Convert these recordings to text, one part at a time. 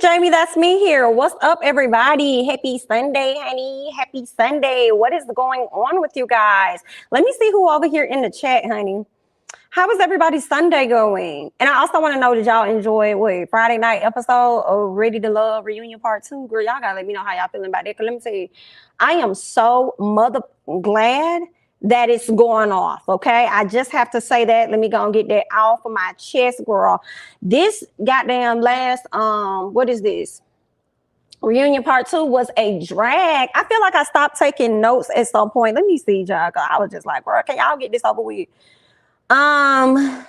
Jamie, that's me here. What's up, everybody? Happy Sunday, honey. Happy Sunday. What is going on with you guys? Let me see who over here in the chat, honey. How is everybody's Sunday going? And I also want to know, did y'all enjoy Friday night episode of Ready to Love Reunion Part 2? Girl, y'all gotta let me know how y'all feeling about that. Because let me tell you, I am so mother glad that it's going off, okay? I just have to say that. Let me go and get that off of my chest, girl. This goddamn last, what is this? Reunion Part 2 was a drag. I feel like I stopped taking notes at some point. Let me see, y'all. I was just like, bro, can y'all get this over with? Somewhere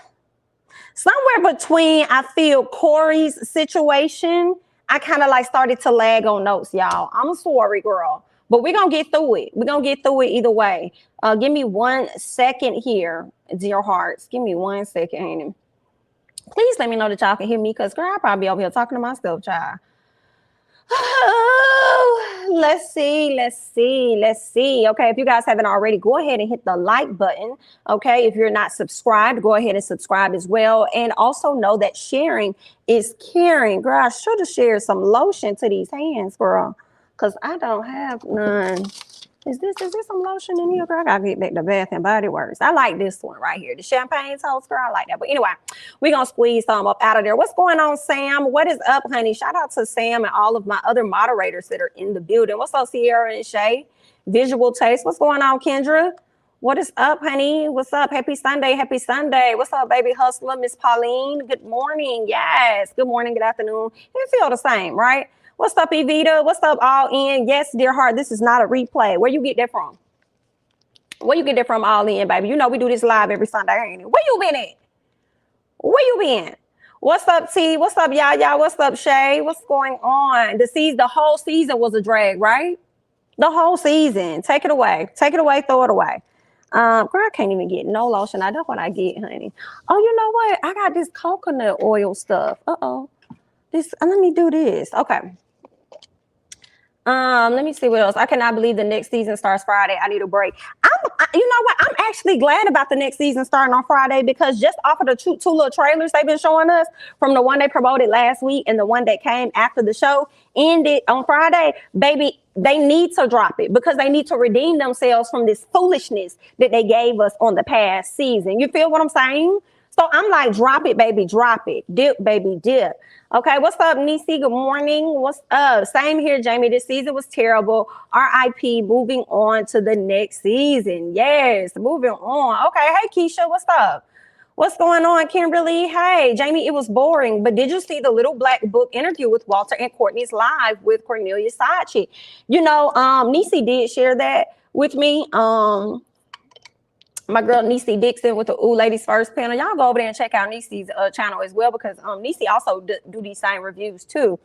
between, I feel, Corey's situation, I kind of like started to lag on notes, y'all. I'm sorry, girl. But we're going to get through it. We're going to get through it either way. Give me 1 second here, dear hearts. Give me 1 second, honey. Please let me know that y'all can hear me because, girl, I'll probably be over here talking to myself, child. Oh, let's see. Okay, if you guys haven't already, go ahead and hit the like button. Okay, if you're not subscribed, go ahead and subscribe as well. And also know that sharing is caring. Girl, I should have shared some lotion to these hands, girl. Because I don't have none. Is this some lotion in here, girl? I gotta get back to Bath and Body Works. I like this one right here. The champagne toast, girl. I like that. But anyway, we're gonna squeeze some up out of there. What's going on, Sam? What is up, honey? Shout out to Sam and all of my other moderators that are in the building. What's up, Sierra and Shay? Visual Taste. What's going on, Kendra? What is up, honey? What's up? Happy Sunday. Happy Sunday. What's up, baby hustler? Miss Pauline. Good morning. Yes. Good morning. Good afternoon. It feel the same, right? What's up, Evita? What's up, all in? Yes, dear heart, this is not a replay. Where you get that from? Where you get that from, all in, baby? You know we do this live every Sunday, ain't it? Where you been at? Where you been? What's up, T? What's up, y'all? What's up, Shay? What's going on? The whole season was a drag, right? The whole season. Take it away. Take it away. Throw it away. Girl, I can't even get no lotion. I know what I get, honey. Oh, you know what? I got this coconut oil stuff. Uh-oh. Let me do this. Okay. Let me see what else. I cannot believe the next season starts Friday. I need a break. You know what? I'm actually glad about the next season starting on Friday because just off of the two little trailers they've been showing us from the one they promoted last week and the one that came after the show ended on Friday, baby, they need to drop it because they need to redeem themselves from this foolishness that they gave us on the past season. You feel what I'm saying? So I'm like, drop it, baby, drop it. Dip, baby, dip. Okay, what's up, Nisi? Good morning. What's up? Same here, Jamie. This season was terrible. RIP, moving on to the next season. Yes, moving on. Okay, hey, Keisha, what's up? What's going on, Kimberly? Hey, Jamie, it was boring, but did you see the Little Black Book interview with Walter and Courtney's live with Cornelia's side chick? You know, Nisi did share that with me. My girl Nisi Dixon with the Ooh Ladies First panel. Y'all go over there and check out Nisi's channel as well because Nisi also do these same reviews too.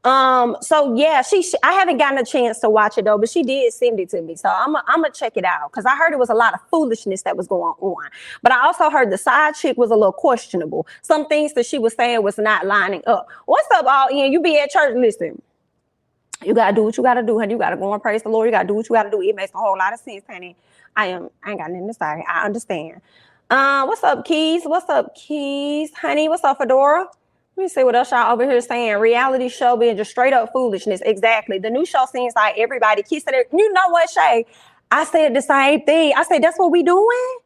So yeah, I haven't gotten a chance to watch it though, but she did send it to me. So I'm gonna check it out because I heard it was a lot of foolishness that was going on. But I also heard the side chick was a little questionable. Some things that she was saying was not lining up. What's up, all in? You be at church, listen. You gotta do what you gotta do, honey. You gotta go and praise the Lord. You gotta do what you gotta do. It makes a whole lot of sense, honey. I ain't got nothing to say. I understand. What's up, Keys? What's up, Keys? Honey, what's up, Fedora? Let me see what else y'all over here saying. Reality show being just straight up foolishness. Exactly. The new show seems like everybody kissing it. You know what, Shay? I said the same thing. I said, that's what we doing?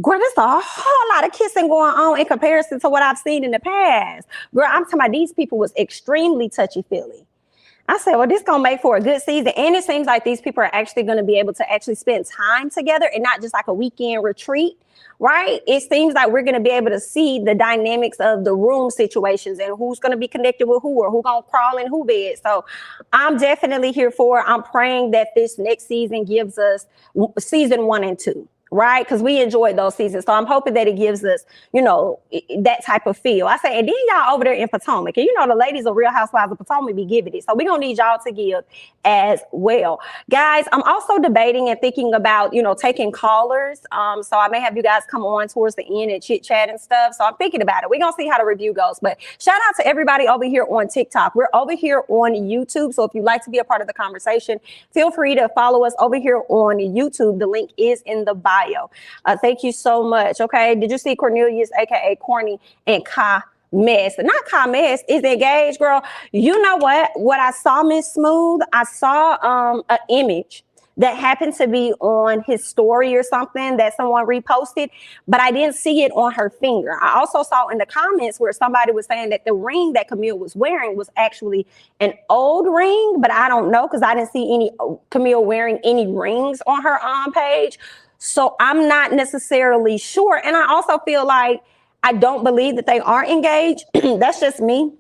Girl, there's a whole lot of kissing going on in comparison to what I've seen in the past. Girl, I'm talking about these people was extremely touchy-feely. I said, well, this going to make for a good season. And it seems like these people are actually going to be able to actually spend time together and not just like a weekend retreat, right? It seems like we're going to be able to see the dynamics of the room situations and who's going to be connected with who or who going to crawl in who bed. So I'm definitely here for it. I'm praying that this next season gives us season 1 and 2. Right? Because we enjoyed those seasons. So I'm hoping that it gives us, you know, that type of feel. I say, and then y'all over there in Potomac, and you know, the ladies of Real Housewives of Potomac be giving it. So we're going to need y'all to give as well. Guys, I'm also debating and thinking about, you know, taking callers. So I may have you guys come on towards the end and chit chat and stuff. So I'm thinking about it. We're going to see how the review goes. But shout out to everybody over here on TikTok. We're over here on YouTube. So if you'd like to be a part of the conversation, feel free to follow us over here on YouTube. The link is in the bio. Thank you so much. Okay. Did you see Cornelius, aka Corny, and Ka Mess, not called mess, is engaged, girl. You know what I saw, Miss Smooth? I saw an image that happened to be on his story or something that someone reposted, but I didn't see it on her finger. I also saw in the comments where somebody was saying that the ring that Camille was wearing was actually an old ring, but I don't know because I didn't see any Camille wearing any rings on her page. So I'm not necessarily sure. And I also feel like I don't believe that they are engaged. That's just me.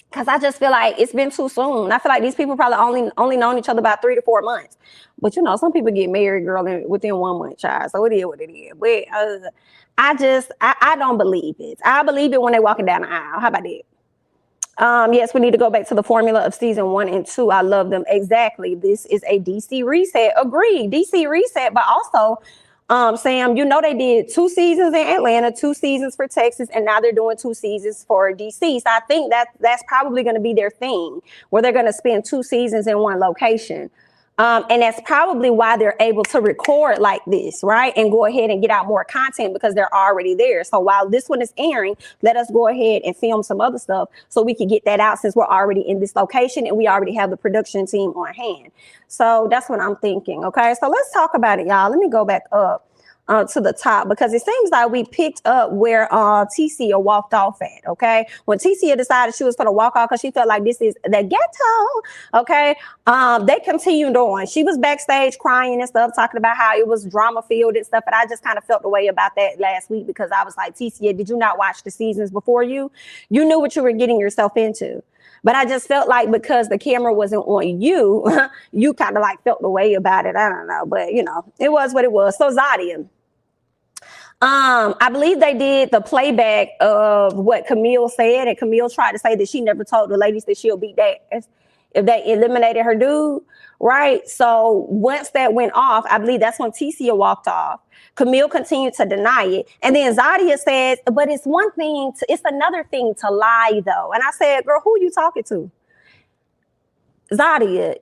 Because I just feel like it's been too soon. I feel like these people probably only known each other about 3 to 4 months. But, you know, some people get married, girl, within 1 month, child. So it is what it is. But I don't believe it. I believe it when they walking down the aisle. How about that? Yes, we need to go back to the formula of season 1 and 2. I love them. Exactly. This is a DC reset. Agreed. DC reset, but also... Sam, you know they did 2 seasons in Atlanta, 2 seasons for Texas, and now they're doing 2 seasons for DC. So I think that's probably going to be their thing, where they're going to spend 2 seasons in one location. And that's probably why they're able to record like this, right? And go ahead and get out more content because they're already there. So while this one is airing, let us go ahead and film some other stuff so we can get that out since we're already in this location and we already have the production team on hand. So that's what I'm thinking. Okay, so let's talk about it, y'all. Let me go back up to the top because it seems like we picked up where Ticia walked off at. Okay, when Ticia decided she was going to walk off because she felt like this is the ghetto. Okay, they continued on. She was backstage crying and stuff, talking about how it was drama filled and stuff. And I just kind of felt the way about that last week because I was like, Ticia, did you not watch the seasons before you? You knew what you were getting yourself into. But I just felt like because the camera wasn't on you, you kind of like felt the way about it. I don't know, but you know, it was what it was. So Zodia. I believe they did the playback of what Camille said, and Camille tried to say that she never told the ladies that she'll beat that if they eliminated her dude, right? So once that went off, I believe that's when Ticia walked off. Camille continued to deny it, and then Zodia says, "But it's another thing to lie, though." And I said, "Girl, who are you talking to?" Zodia.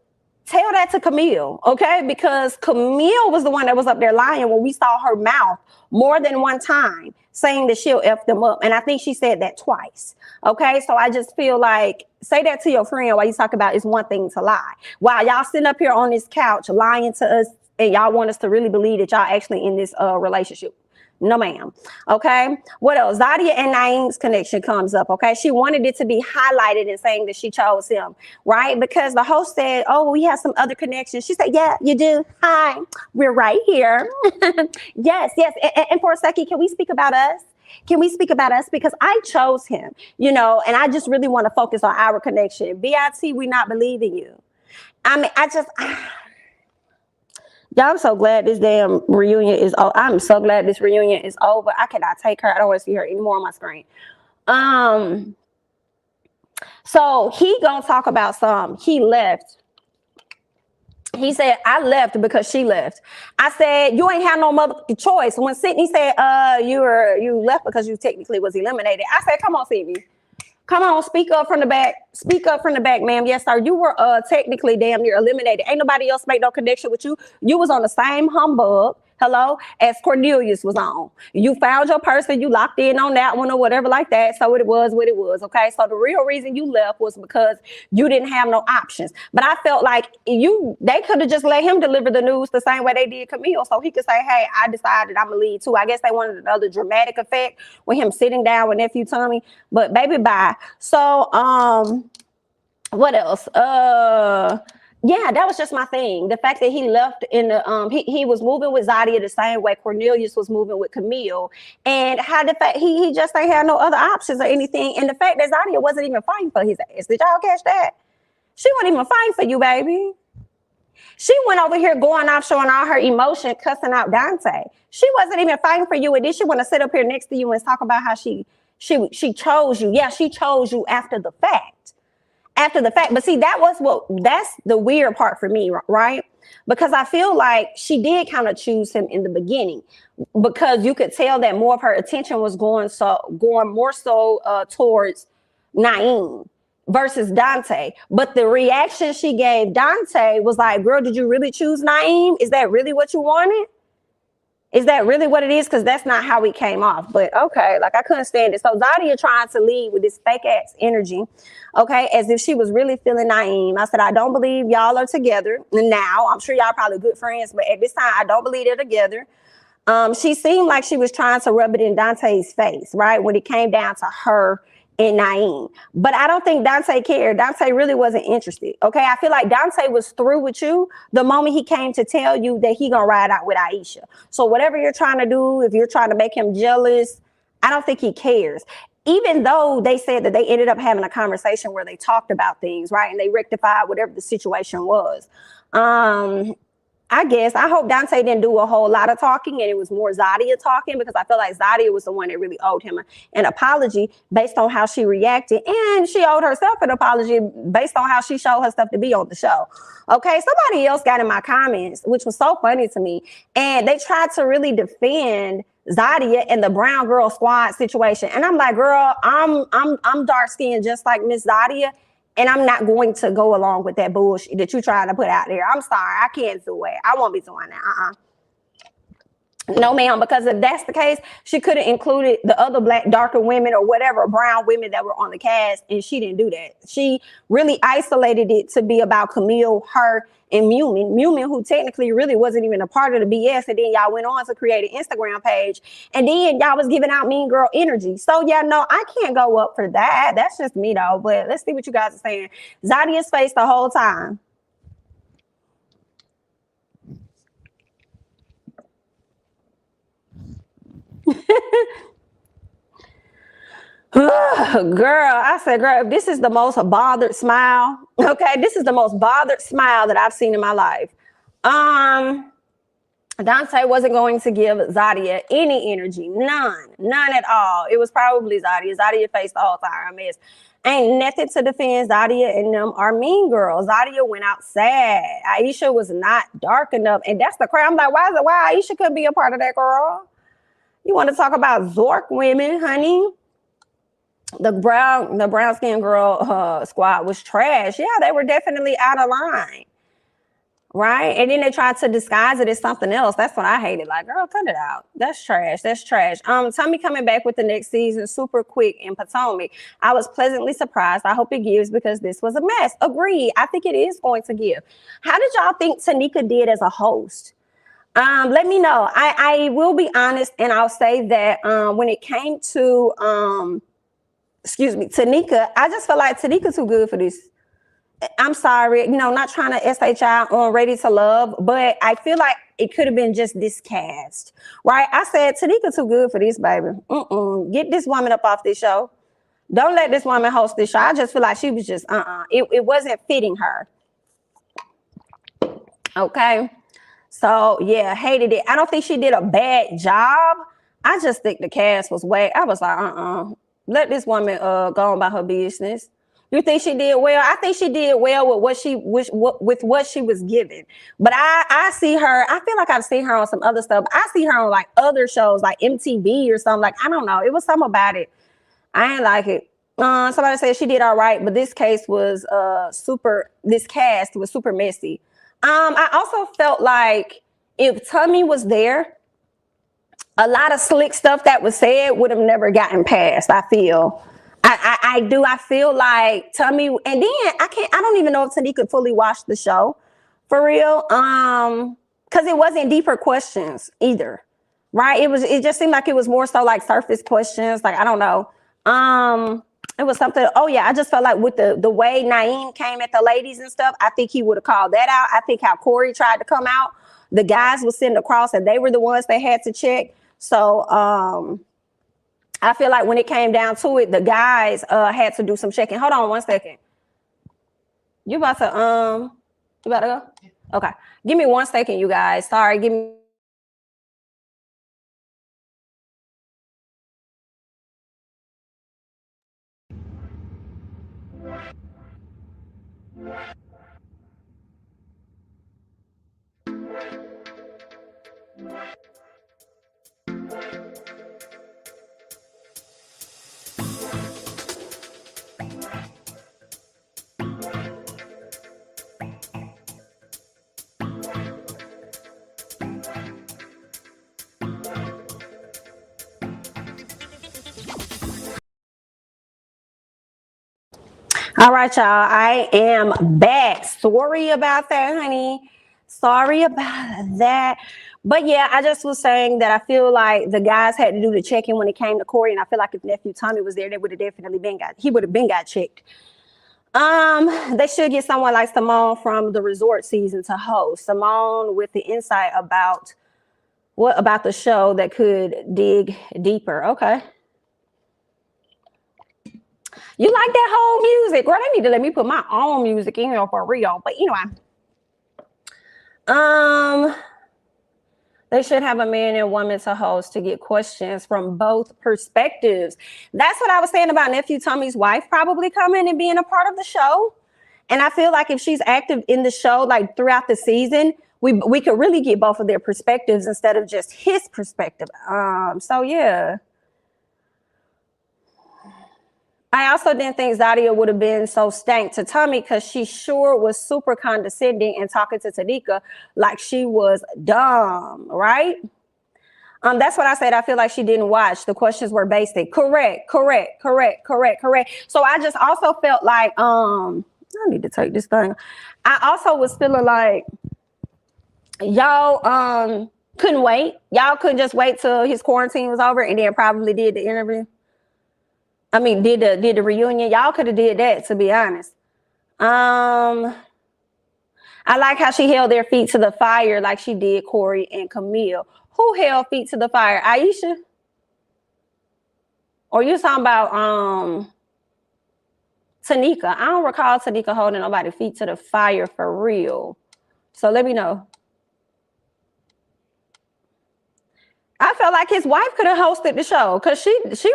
Tell that to Camille, okay? Because Camille was the one that was up there lying when we saw her mouth more than one time saying that she'll F them up. And I think she said that twice, okay? So I just feel like, say that to your friend while you talk about it's one thing to lie. While y'all sitting up here on this couch lying to us and y'all want us to really believe that y'all actually in this relationship. No, ma'am. Okay. What else? Zodia and Naeem's connection comes up. Okay. She wanted it to be highlighted and saying that she chose him, right? Because the host said, "Oh, we have some other connections." She said, "Yeah, you do. Hi, we're right here." Yes. And for a second, can we speak about us? Can we speak about us? Because I chose him, you know, and I just really want to focus on our connection. BIT, we not believing you. I mean, y'all, I'm so glad this damn reunion is over. I'm so glad this reunion is over. I cannot take her. I don't want to see her anymore on my screen. So he gonna talk about he left. He said, "I left because she left." I said, "You ain't have no mother choice." When Sydney said, you left because you technically was eliminated." I said, "Come on, Sydney. Come on, speak up from the back. Speak up from the back, ma'am. Yes, sir. You were technically damn near eliminated. Ain't nobody else make no connection with you. You was on the same humbug, hello, as Cornelius was on. You found your person. You locked in on that one or whatever like that. So it was what it was, okay? So the real reason you left was because you didn't have no options. But I felt like they could have just let him deliver the news the same way they did Camille. So he could say, "Hey, I decided I'm going to leave too." I guess they wanted another dramatic effect with him sitting down with nephew Tommy. But baby, bye. So, what else? Yeah, that was just my thing. The fact that he left in the he was moving with Zodia the same way Cornelius was moving with Camille, and how the fact he just ain't had no other options or anything, and the fact that Zodia wasn't even fighting for his ass. Did y'all catch that? She wasn't even fighting for you, baby. She went over here going off, showing all her emotion, cussing out Dante. She wasn't even fighting for you, and then she want to sit up here next to you and talk about how she chose you. Yeah, she chose you after the fact. After the fact. But see, that's the weird part for me, right? Because I feel like she did kind of choose him in the beginning because you could tell that more of her attention was going more so towards Naeem versus Dante. But the reaction she gave Dante was like, "Girl, did you really choose Naeem? Is that really what you wanted?" Is that really what it is? Because that's not how we came off. But okay, like I couldn't stand it. So Zodia trying to lead with this fake ass energy, okay, as if she was really feeling Naeem. I said, I don't believe y'all are together now. I'm sure y'all probably good friends, but at this time, I don't believe they're together. She seemed like she was trying to rub it in Dante's face, right? When it came down to her and Naeem. But I don't think Dante cared. Dante really wasn't interested. Okay. I feel like Dante was through with you the moment he came to tell you that he gonna ride out with Aisha. So whatever you're trying to do, if you're trying to make him jealous, I don't think he cares. Even though they said that they ended up having a conversation where they talked about things, right? And they rectified whatever the situation was. I hope Dante didn't do a whole lot of talking and it was more Zodia talking, because I feel like Zodia was the one that really owed him an apology based on how she reacted. And she owed herself an apology based on how she showed her stuff to be on the show. Okay, somebody else got in my comments, which was so funny to me. And they tried to really defend Zodia and the brown girl squad situation. And I'm like, girl, I'm dark skinned just like Miss Zodia. And I'm not going to go along with that bullshit that you're trying to put out there. I'm sorry. I can't do it. I won't be doing that. No, ma'am, because if that's the case, she could have included the other black, darker women or whatever, brown women that were on the cast, and she didn't do that. She really isolated it to be about Camille, her, and Mumin, who technically really wasn't even a part of the BS, and then y'all went on to create an Instagram page, and then y'all was giving out mean girl energy. So yeah, no, I can't go up for that. That's just me though, but let's see what you guys are saying. Zodia's face the whole time. Girl, I said, girl, if this is the most bothered smile, okay, this is the most bothered smile that I've seen in my life. Dante wasn't going to give Zodia any energy, none at all. It was probably Zodia. Zodia faced the whole time. I mean, ain't nothing to defend. Zodia and them are mean girls. Zodia went out sad. Aisha was not dark enough, and that's the crap. I'm like, why Aisha couldn't be a part of that, girl? You want to talk about Zork women, honey? The brown skin girl squad was trash. Yeah, they were definitely out of line. Right. And then they tried to disguise it as something else. That's what I hated. Like, girl, cut it out. That's trash. That's trash. Tommy coming back with the next season super quick in Potomac. I was pleasantly surprised. I hope it gives, because this was a mess. Agreed. I think it is going to give. How did y'all think Tanika did as a host? Let me know. I will be honest, and I'll say that when it came to Tanika, I just felt like Tanika too good for this. I'm sorry, not trying to SHI on Ready to Love, but I feel like it could have been just this cast, right? I said, Tanika too good for this, baby. Get this woman up off this show. Don't let this woman host this show. I just feel like she was just, it wasn't fitting her. Okay. So yeah, hated it. I don't think she did a bad job. I just think the cast was whack. I was like, let this woman go on about her business. You think she did well? I think she did well with what she was given. But I see her. I feel like I've seen her on some other stuff. I see her on like other shows, like MTV or something. Like, I don't know. It was something about it. I ain't like it. Somebody said she did all right, but this cast was super messy. I also felt like if Tommy was there, a lot of slick stuff that was said would have never gotten past. I feel. I feel like Tommy, and then I don't even know if Tanika fully watched the show for real. Because it wasn't deeper questions either. Right? It just seemed like it was more so like surface questions. Like, I don't know. It was something. Oh yeah, I just felt like with the way Naeem came at the ladies and stuff, I think he would have called that out. I think how Corey tried to come out, the guys were sitting across and they were the ones that had to check. So I feel like when it came down to it, the guys had to do some checking. Hold on one second. You about to go? Okay. Give me 1 second, you guys. Sorry, give me. All right, y'all. I am back. Sorry about that, honey. Sorry about that. But yeah, I just was saying that I feel like the guys had to do the check-in when it came to Corey, and I feel like if nephew Tommy was there, they would have definitely he would have been got checked. They should get someone like Simone from the resort season to host. Simone with the insight about the show that could dig deeper. Okay. You like that whole music? Girl, they need to let me put my own music in here for real. But anyway, they should have a man and woman to host to get questions from both perspectives. That's what I was saying about nephew Tommy's wife probably coming and being a part of the show. And I feel like if she's active in the show, like throughout the season, we could really get both of their perspectives instead of just his perspective. So yeah. I also didn't think Zodia would have been so stank to Tommy because she sure was super condescending and talking to Tanika like she was dumb, right? That's what I said. I feel like she didn't watch. The questions were basic. Correct. So I just also felt like, I need to take this thing. I also was feeling like y'all couldn't wait. Y'all couldn't just wait till his quarantine was over and then probably did the interview. I mean, did the reunion. Y'all could have did that, to be honest. I like how she held their feet to the fire like she did Corey and Camille. Who held feet to the fire? Aisha? Or you talking about Tanika? I don't recall Tanika holding nobody's feet to the fire for real. So let me know. I felt like his wife could have hosted the show because she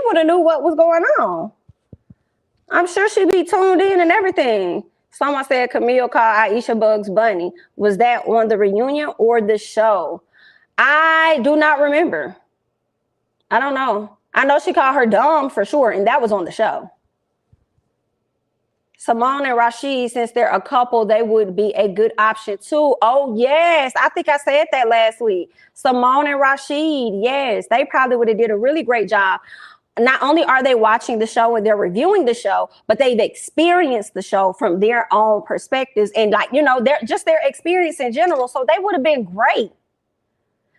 would have knew what was going on. I'm sure she'd be tuned in and everything. Someone said Camille called Aisha Bugs Bunny. Was that on the reunion or the show? I do not remember. I don't know. I know she called her dumb for sure, and that was on the show. Simone and Rashid, since they're a couple, they would be a good option too. Oh, yes. I think I said that last week. Simone and Rashid, yes. They probably would have did a really great job. Not only are they watching the show and they're reviewing the show, but they've experienced the show from their own perspectives and they're just their experience in general. So they would have been great.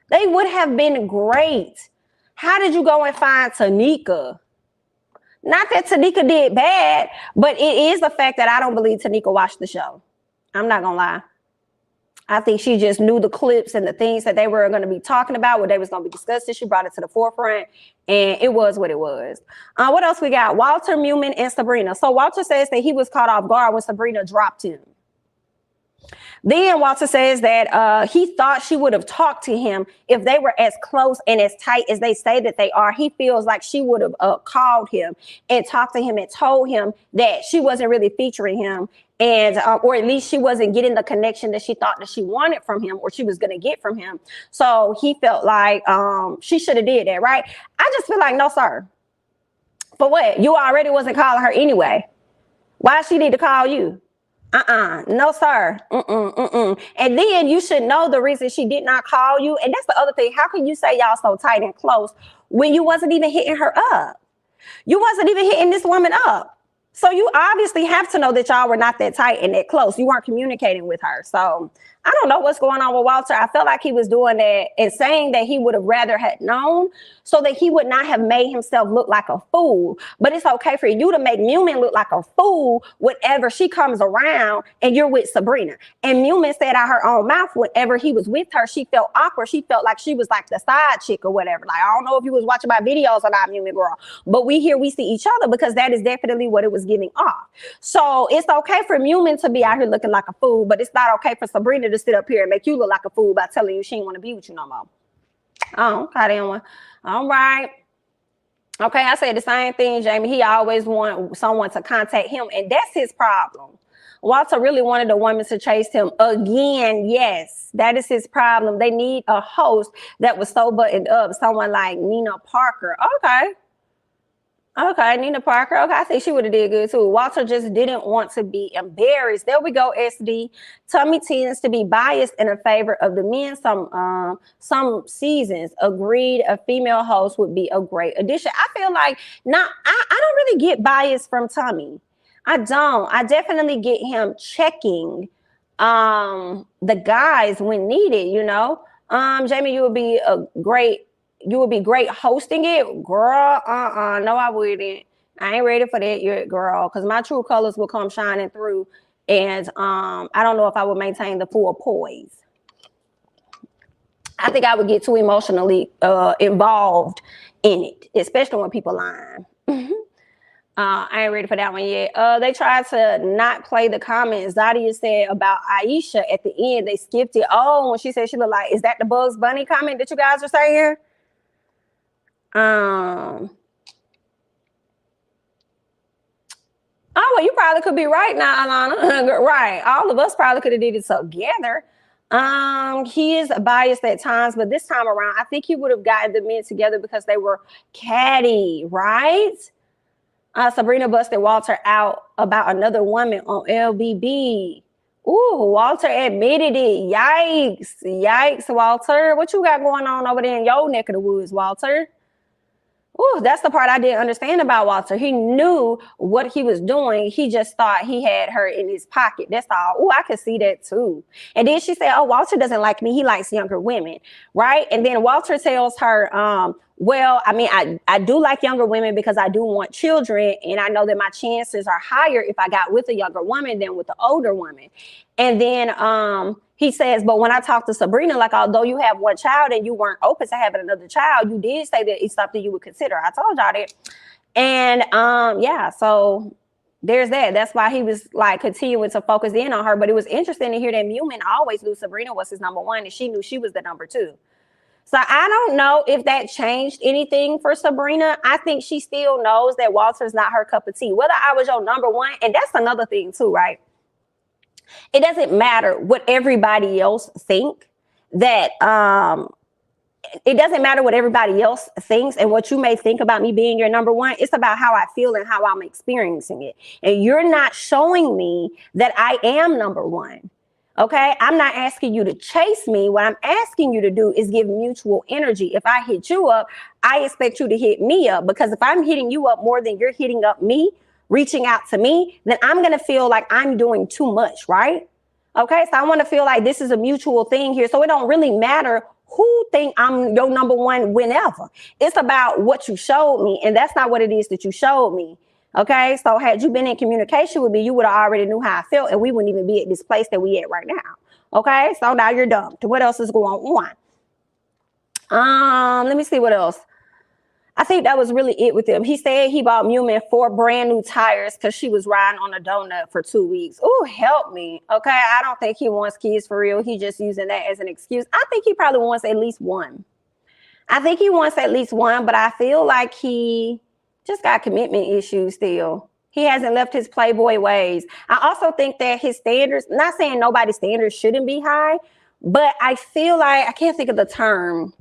They would have been great. How did you go and find Tanika? Not that Tanika did bad, but it is the fact that I don't believe Tanika watched the show. I'm not going to lie. I think she just knew the clips and the things that they were going to be talking about, what they was going to be discussing. She brought it to the forefront, and it was what it was. What else we got? Walter, Mumin, and Sabrina. So Walter says that he was caught off guard when Sabrina dropped him. Then Walter says that he thought she would have talked to him if they were as close and as tight as they say that they are. He feels like she would have called him and talked to him and told him that she wasn't really featuring him, and or at least she wasn't getting the connection that she thought that she wanted from him or she was going to get from him. So he felt like she should have did that, right? I just feel like, no, sir. For what? You already wasn't calling her anyway. Why she need to call you? No, sir. And then you should know the reason she did not call you. And that's the other thing. How can you say y'all so tight and close when you wasn't even hitting her up? You wasn't even hitting this woman up. So you obviously have to know that y'all were not that tight and that close. You weren't communicating with her. So I don't know what's going on with Walter. I felt like he was doing that and saying that he would have rather had known so that he would not have made himself look like a fool. But it's okay for you to make Mumin look like a fool whenever she comes around and you're with Sabrina. And Mumin said out her own mouth, whenever he was with her, she felt awkward. She felt like she was like the side chick or whatever. Like, I don't know if you was watching my videos or not, Mumin girl, but we see each other because that is definitely what it was giving off. So it's okay for Mumin to be out here looking like a fool, but it's not okay for Sabrina to sit up here and make you look like a fool by telling you she didn't want to be with you no more. Oh, okay, then. All right. Okay, I said the same thing, Jamie. He always wanted someone to contact him, and that's his problem. Walter really wanted a woman to chase him again. Yes, that is his problem. They need a host that was so buttoned up, someone like Nina Parker. Okay, Nina Parker. Okay, I think she would have did good too. Walter just didn't want to be embarrassed. There we go, SD. Tommy tends to be biased in a favor of the men some seasons. Agreed, a female host would be a great addition. I feel like I don't really get bias from Tommy. I don't. I definitely get him checking the guys when needed, you know. Jamie, you would be great hosting it. Girl, no, I wouldn't. I ain't ready for that yet, girl, because my true colors will come shining through. And I don't know if I would maintain the full poise. I think I would get too emotionally involved in it, especially when people lying. I ain't ready for that one yet. They tried to not play the comments Zodia said about Aisha at the end. They skipped it. Oh, when she said she looked like, is that the Bugs Bunny comment that you guys are saying? Oh, well, you probably could be right now, Alana. Right. All of us probably could have did it together. He is biased at times, but this time around, I think he would have gotten the men together because they were catty, right? Sabrina busted Walter out about another woman on LBB. Ooh, Walter admitted it. Yikes. Yikes, Walter. What you got going on over there in your neck of the woods, Walter? Ooh, that's the part I didn't understand about Walter. He knew what he was doing. He just thought he had her in his pocket. That's all. Ooh, I could see that too. And then she said, oh, Walter doesn't like me. He likes younger women, right? And then Walter tells her, well, I mean, I do like younger women because I do want children. And I know that my chances are higher if I got with a younger woman than with the older woman. And then he says, but when I talked to Sabrina, like, although you have one child and you weren't open to having another child, you did say that it's something you would consider. I told y'all that. And yeah, so there's that. That's why he was like continuing to focus in on her. But it was interesting to hear that Newman always knew Sabrina was his number one and she knew she was the number two. So I don't know if that changed anything for Sabrina. I think she still knows that Walter's not her cup of tea. Whether I was your number one, and that's another thing too, right? It doesn't matter what everybody else think. That it doesn't matter what everybody else thinks and what you may think about me being your number one. It's about how I feel and how I'm experiencing it. And you're not showing me that I am number one. Okay, I'm not asking you to chase me. What I'm asking you to do is give mutual energy. If I hit you up, I expect you to hit me up, because if I'm hitting you up more than you're hitting up me, reaching out to me, then I'm going to feel like I'm doing too much, right? Okay, so I want to feel like this is a mutual thing here. So it don't really matter who think I'm your number one whenever. It's about what you showed me, and that's not what it is that you showed me. Okay, so had you been in communication with me, you would have already knew how I felt, and we wouldn't even be at this place that we at right now. Okay, so now you're dumped. What else is going on? Let me see what else. I think that was really it with him. He said he bought Mumin 4 brand new tires because she was riding on a donut for 2 weeks. Oh, help me. Okay, I don't think he wants kids for real. He just using that as an excuse. I think he probably wants at least one. I think he wants at least one, but I feel like he just got commitment issues still. He hasn't left his Playboy ways. I also think that his standards, not saying nobody's standards shouldn't be high, but I feel like, I can't think of the term.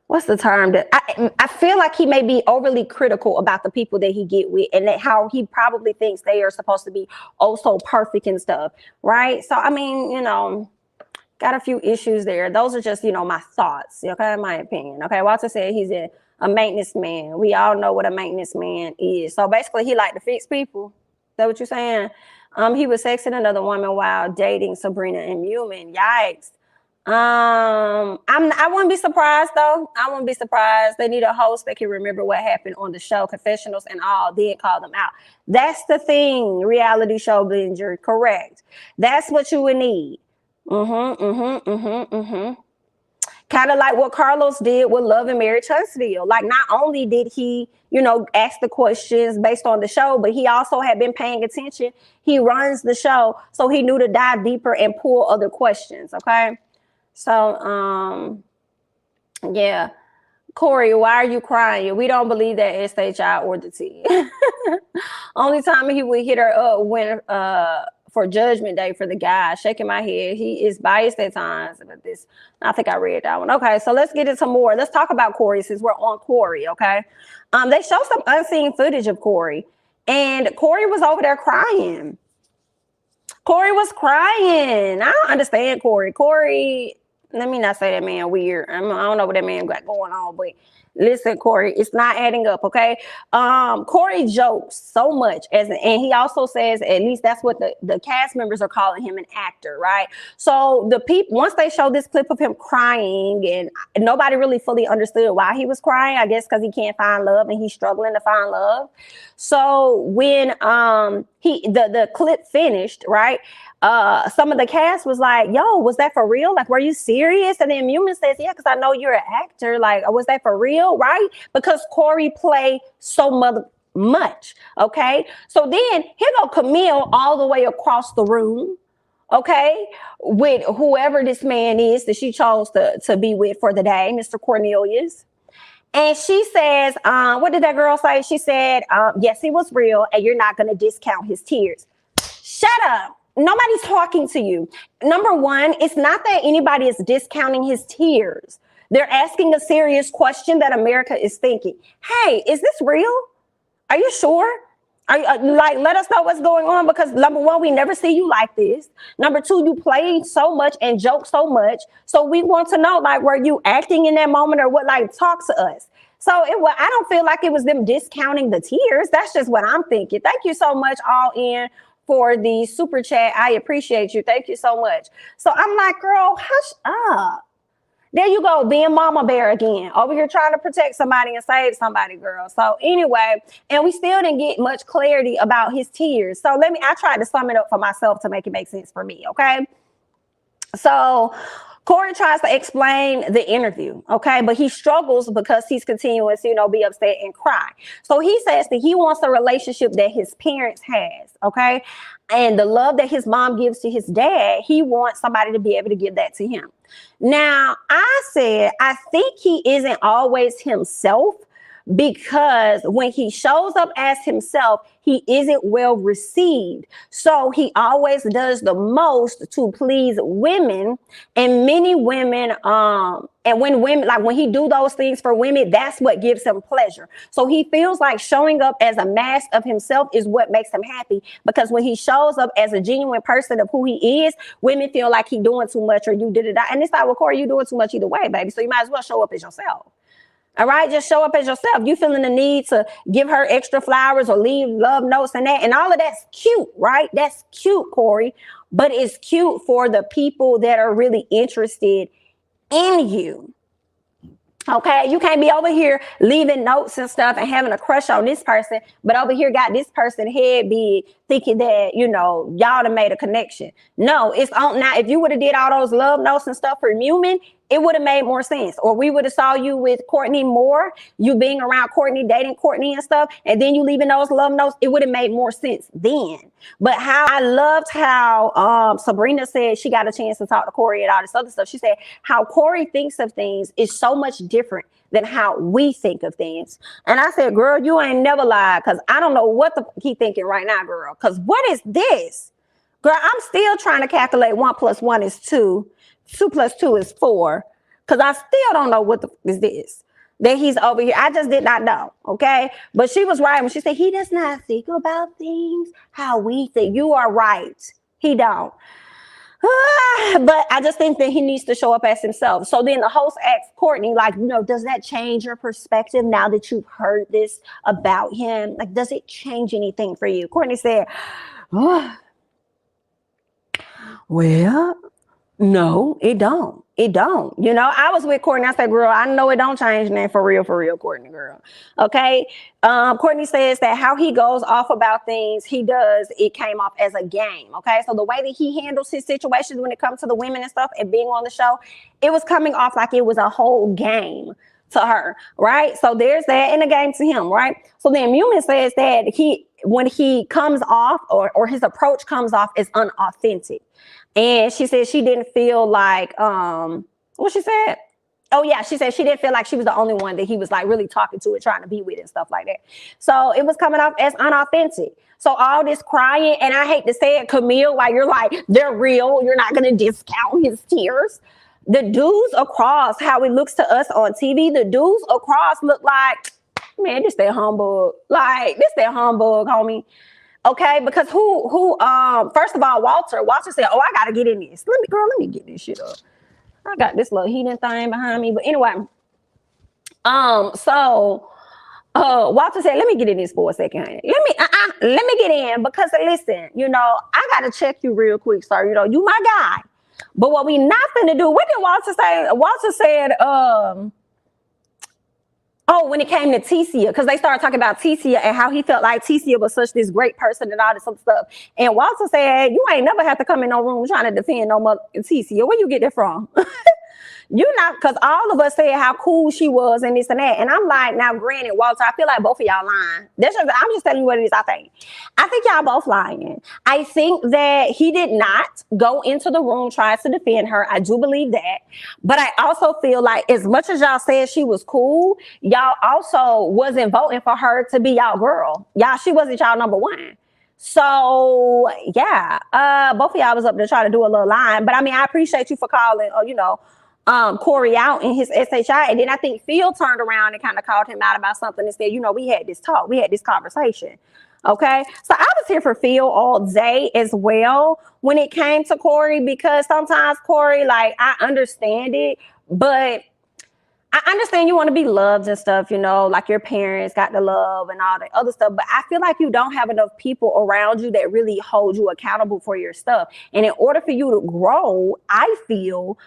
What's the term? That I feel like he may be overly critical about the people that he get with, and that how he probably thinks they are supposed to be oh so perfect and stuff, right? So, I mean, you know, got a few issues there. Those are just, you know, my thoughts, okay, my opinion. Okay, Walter said he's a maintenance man. We all know what a maintenance man is. So basically, he like to fix people. Is that what you're saying? He was sexing another woman while dating Sabrina and Mumin. Yikes. I wouldn't be surprised though. I wouldn't be surprised. They need a host that can remember what happened on the show, confessionals and all, then call them out. That's the thing, reality show binger, correct. That's what you would need. Kind of like what Carlos did with Love and Marriage Huntsville. Like, not only did he, you know, ask the questions based on the show, but he also had been paying attention. He runs the show, so he knew to dive deeper and pull other questions, okay? So, yeah. Corey, why are you crying? We don't believe that SHI or the T. Only time he would hit her up when for Judgment Day for the guy. Shaking my head. He is biased at times. But this, I think I read that one. Okay, so let's get into more. Let's talk about Corey since we're on Corey, okay? They show some unseen footage of Corey, and Corey was over there crying. Corey was crying. I don't understand Corey. Corey, let me not say that man weird. I don't know what that man got going on, but Listen, Corey, it's not adding up, okay? Corey jokes so much, and he also says, at least that's what the cast members are calling him, an actor, right? So the people, once they show this clip of him crying, and nobody really fully understood why he was crying, I guess because he can't find love and he's struggling to find love. So when the clip finished, right? Some of the cast was like, yo, was that for real? Like, were you serious? And then Mumin says, yeah, because I know you're an actor. Like, was that for real? Right? Because Corey played so much. Okay. So then here go Camille all the way across the room. Okay. With whoever this man is that she chose to be with for the day, Mr. Cornelius. And she says, what did that girl say? She said, yes, he was real. And you're not going to discount his tears. Shut up. Nobody's talking to you. Number one, it's not that anybody is discounting his tears. They're asking a serious question that America is thinking. Hey, is this real? Are you sure? Let us know what's going on, because number one, we never see you like this. Number two, you play so much and joke so much. So we want to know, like, were you acting in that moment or what? Like, talk to us. So I don't feel like it was them discounting the tears. That's just what I'm thinking. Thank you so much, All In, for the super chat. I appreciate you. Thank you so much. So I'm like, girl, hush up. There you go, being mama bear again. Over here trying to protect somebody and save somebody, girl. So anyway, and we still didn't get much clarity about his tears. So I tried to sum it up for myself to make it make sense for me, okay? So Corey tries to explain the interview, okay? But he struggles because he's continuing to, be upset and cry. So he says that he wants a relationship that his parents has, okay? And the love that his mom gives to his dad, he wants somebody to be able to give that to him. Now, I said, I think he isn't always himself, because when he shows up as himself, he isn't well received. So he always does the most to please women, and many women, and when he do those things for women, that's what gives him pleasure. So he feels like showing up as a mask of himself is what makes him happy, because when he shows up as a genuine person of who he is, women feel like he doing too much or you did it. And it's like, well, Corey, you doing too much either way, baby. So you might as well show up as yourself. All right, just show up as yourself. You feeling the need to give her extra flowers or leave love notes and that, and all of that's cute, right? That's cute, Corey. But it's cute for the people that are really interested in you. Okay, you can't be over here leaving notes and stuff and having a crush on this person, but over here got this person head big thinking that, y'all done made a connection. No, it's on now. If you would have did all those love notes and stuff for Mumin, it would have made more sense. Or we would have saw you with Courtney more, you being around Courtney, dating Courtney and stuff, and then you leaving those love notes, it would have made more sense then. But I loved how Sabrina said she got a chance to talk to Corey and all this other stuff. She said how Corey thinks of things is so much different than how we think of things. And I said, girl, you ain't never lied, because I don't know what he thinking right now, girl. Because what is this? Girl, I'm still trying to calculate 1 + 1 is 2. 2 + 2 is 4. Because I still don't know what is this that he's over here. I just did not know. Okay. But she was right when she said he does not think about things how we think. You are right. He don't. But I just think that he needs to show up as himself. So then the host asked Courtney, like, does that change your perspective now that you've heard this about him? Like, does it change anything for you? Courtney said, well, no, it don't. It don't. I was with Courtney. I said, girl, I know it don't change nothing for real, Courtney, girl. Okay. Courtney says that how he goes off about things it came off as a game. Okay. So the way that he handles his situations when it comes to the women and stuff and being on the show, it was coming off like it was a whole game to her. Right. So there's that in the game to him. Right. So then Mumin says that when he comes off or his approach comes off as unauthentic. And she said she didn't feel like, what she said? Oh yeah, she said she didn't feel like she was the only one that he was like really talking to and trying to be with and stuff like that. So it was coming off as unauthentic. So all this crying, and I hate to say it, Camille, like you're like, they're real. You're not going to discount his tears. The dudes across, how it looks to us on TV, the dudes across look like, man, this that humbug. Like, this that humbug, homie. Okay, because first of all, Walter said, oh, I gotta get in this. Let me get this shit up. I got this little heating thing behind me. But anyway, So Walter said, let me get in this for a second, honey. Let me get in because listen, you know, I gotta check you real quick, sir. You know, you my guy. But what we not finna do, what did Walter say? Walter said, oh, when it came to Ticia, because they started talking about Ticia and how he felt like Ticia was such this great person and all this other stuff. And Walter said, you ain't never have to come in no room trying to defend no mother Ticia. Where you get that from? You not, because all of us said how cool she was and this and that. And I'm like, now granted, Walter, I feel like both of y'all lying. I'm just telling you what it is, I think y'all both lying. I think that he did not go into the room trying to defend her. I do believe that. But I also feel like as much as y'all said she was cool, y'all also wasn't voting for her to be y'all girl. She wasn't y'all number one. So yeah, both of y'all was up there trying to do a little line. But I mean, I appreciate you for calling, you know, Corey out in his SHI. And then I think Phil turned around and kind of called him out about something and said, you know, we had this talk, we had this conversation. Okay. So I was here for Phil all day as well when it came to Corey, because sometimes Corey, like, I understand it, but I understand you want to be loved and stuff, you know, like your parents got the love and all that other stuff. But I feel like you don't have enough people around you that really hold you accountable for your stuff. And in order for you to grow, I feel,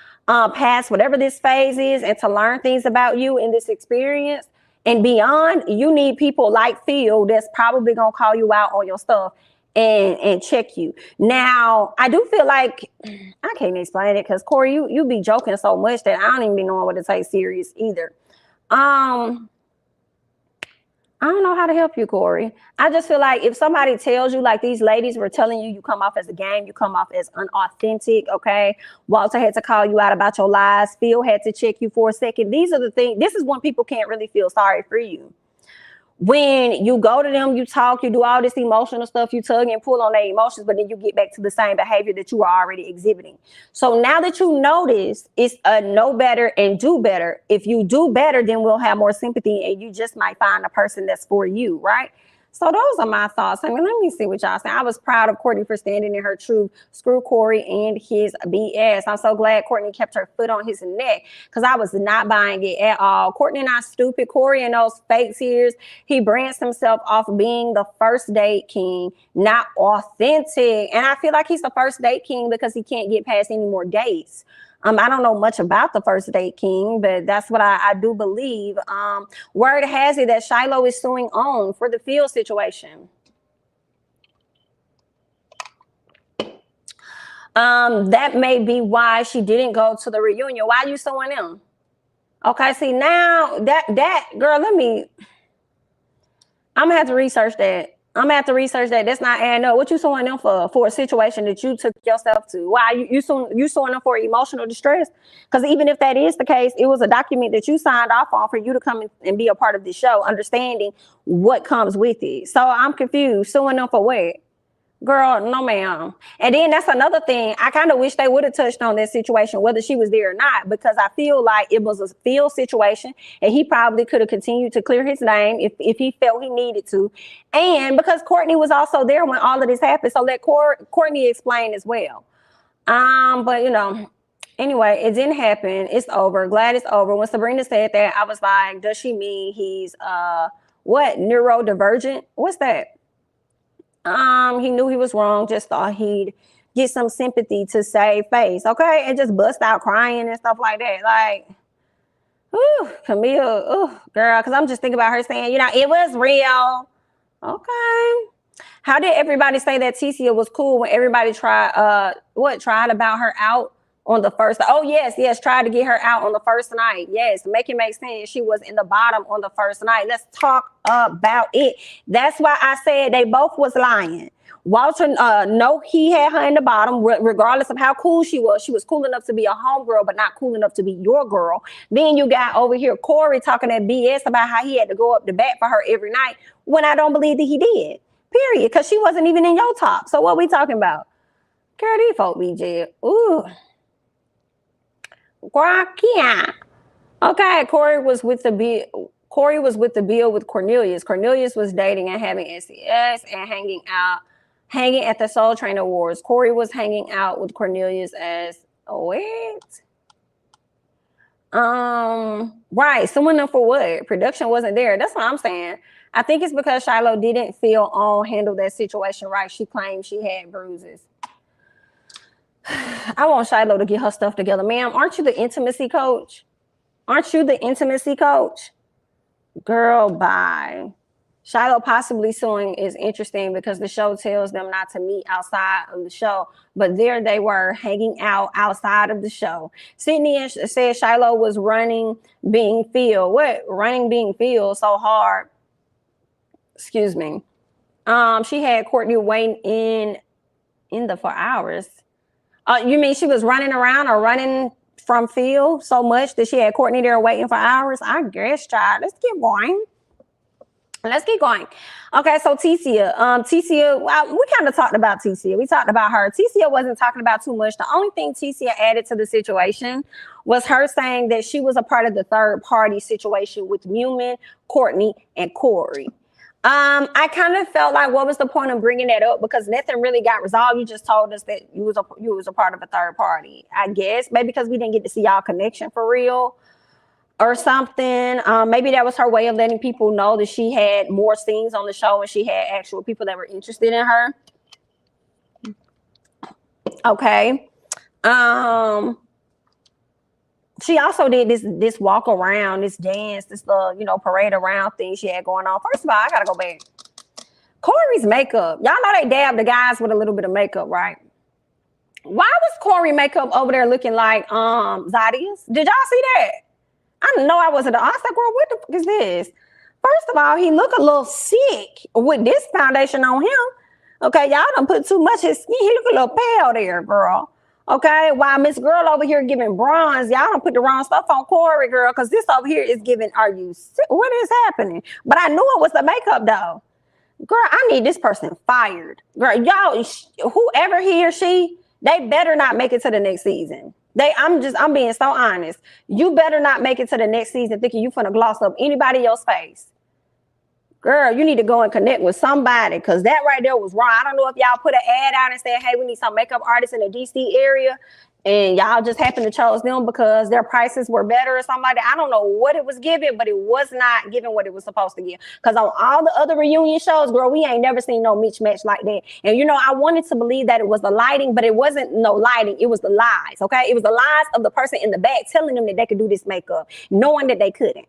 past whatever this phase is and to learn things about you in this experience and beyond, you need people like Phil that's probably going to call you out on your stuff and check you. Now, I do feel like, I can't explain it because Corey, you be joking so much that I don't even be knowing what to take serious either. I don't know how to help you, Corey. I just feel like if somebody tells you, like these ladies were telling you, you come off as a game, you come off as unauthentic, okay? Walter had to call you out about your lies. Phil had to check you for a second. These are the things, this is when people can't really feel sorry for you. When you go to them, you talk, you do all this emotional stuff, you tug and pull on their emotions, but then you get back to the same behavior that you were already exhibiting. So now that you notice, it's a know better and do better. If you do better, then we'll have more sympathy and you just might find a person that's for you, right? So those are my thoughts. I mean, let me see what y'all say. I was proud of Courtney for standing in her truth. Screw Corey and his BS. I'm so glad Courtney kept her foot on his neck because I was not buying it at all. Courtney not stupid. Corey and those fake tears, he brands himself off being the first date king, not authentic. And I feel like he's the first date king because he can't get past any more dates. I don't know much about the first date king, but that's what I do believe. Word has it that Shiloh is suing on for the field situation. That may be why she didn't go to the reunion. Why are you suing them? Okay, see now that girl, I'm gonna have to research that. That's not adding up. What you suing them for a situation that you took yourself to? Why you suing them for emotional distress? Because even if that is the case, it was a document that you signed off on for you to come and be a part of the show, understanding what comes with it. So I'm confused. Suing them for what? Girl, no ma'am. And then that's another thing. I kind of wish they would have touched on that situation, whether she was there or not, because I feel like it was a field situation and he probably could have continued to clear his name if he felt he needed to. And because Courtney was also there when all of this happened. So let Courtney explain as well. But you know, anyway, it didn't happen. It's over. Glad it's over. When Sabrina said that, I was like, does she mean he's what? Neurodivergent? What's that? He knew he was wrong, just thought he'd get some sympathy to save face, okay? And just bust out crying and stuff like that. Like, ooh, Camille, ooh, girl, because I'm just thinking about her saying, you know, it was real. Okay. How did everybody say that Ticia was cool when everybody tried about her out on the first? Oh, yes, tried to get her out on the first night. Yes, make it make sense. She was in the bottom on the first night. Let's talk about it. That's why I said they both was lying. Walter, no, he had her in the bottom, regardless of how cool she was. She was cool enough to be a homegirl, but not cool enough to be your girl. Then you got over here Corey talking that BS about how he had to go up the bat for her every night when I don't believe that he did. Period. Because she wasn't even in your top. So what we talking about? Girl, these folk be jail. Ooh. Okay, Corey was with the bill with Cornelius. Cornelius was dating and having SES and hanging at the Soul Train Awards. Corey was hanging out with Cornelius as wait. Right. Suing them for what? Production wasn't there. That's what I'm saying. I think it's because Shiloh didn't handle that situation right. She claimed she had bruises. I want Shiloh to get her stuff together. Ma'am, aren't you the intimacy coach? Aren't you the intimacy coach? Girl, bye. Shiloh possibly suing is interesting because the show tells them not to meet outside of the show, but there they were hanging out outside of the show. Sydney said Shiloh was running being filled. What? Running being filled so hard. Excuse me. She had Courtney waiting for hours. You mean she was running around or running from Phil so much that she had Courtney there waiting for hours? I guess, child. Let's keep going. Okay, so Tecia, well, we kind of talked about Tecia. We talked about her. Tecia wasn't talking about too much. The only thing Tecia added to the situation was her saying that she was a part of the third party situation with Newman, Courtney, and Corey. I kind of felt like, what was the point of bringing that up? Because nothing really got resolved. You just told us that you was a part of a third party. I guess maybe because we didn't get to see y'all connection for real or something. Maybe that was her way of letting people know that she had more scenes on the show and she had actual people that were interested in her. Okay. She also did this walk around, this dance, this little, parade around thing she had going on. First of all, I gotta go back. Corey's makeup. Y'all know they dab the guys with a little bit of makeup, right? Why was Corey makeup over there looking like Zodia's? Did y'all see that? I know I wasn't. I was like, girl, what the fuck is this? First of all, he look a little sick with this foundation on him. Okay, y'all done put too much his skin. He look a little pale there, girl. Okay, while Miss Girl over here giving bronze, y'all don't put the wrong stuff on Corey, girl, because this over here is giving, are you sick? What is happening? But I knew it was the makeup, though. Girl, I need this person fired. Girl, y'all, whoever he or she, they better not make it to the next season. I'm being so honest. You better not make it to the next season thinking you finna gloss up anybody else's face. Girl, you need to go and connect with somebody because that right there was wrong. I don't know if y'all put an ad out and said, hey, we need some makeup artists in the DC area, and y'all just happened to chose them because their prices were better or something like that. I don't know what it was giving, but it was not giving what it was supposed to give. Because on all the other reunion shows, girl, we ain't never seen no mismatch like that. And, I wanted to believe that it was the lighting, but it wasn't no lighting. It was the lies, okay? It was the lies of the person in the back telling them that they could do this makeup, knowing that they couldn't.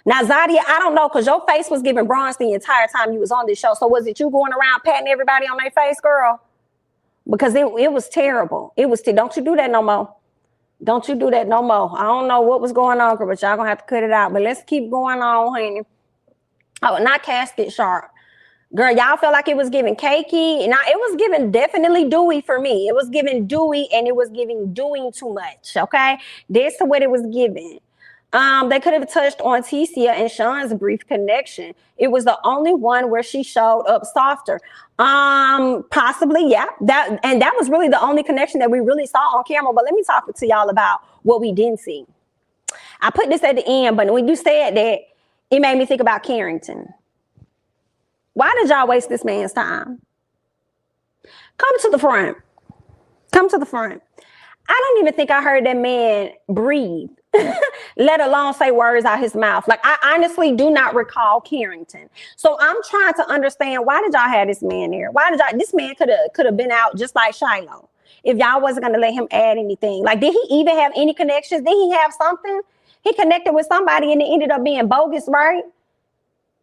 Now, Zodia, I don't know, because your face was giving bronze the entire time you was on this show. So was it you going around patting everybody on their face, girl? Because it was terrible. Don't you do that no more. Don't you do that no more. I don't know what was going on, but y'all going to have to cut it out. But let's keep going on, honey. Oh, not casket sharp. Girl, y'all felt like it was giving cakey. Now, it was giving definitely dewy for me. It was giving dewy, and it was giving doing too much, okay? That's what it was giving. They could have touched on Tecia and Sean's brief connection. It was the only one where she showed up softer. Possibly, yeah. That was really the only connection that we really saw on camera. But let me talk to y'all about what we didn't see. I put this at the end, but when you said that, it made me think about Carrington. Why did y'all waste this man's time? Come to the front. Come to the front. I don't even think I heard that man breathe, let alone say words out his mouth. Like, I honestly do not recall Carrington. So I'm trying to understand, why did y'all have this man there? This man could have been out just like Shiloh if y'all wasn't going to let him add anything. Like, did he even have any connections? Did he have something? He connected with somebody and it ended up being bogus, right?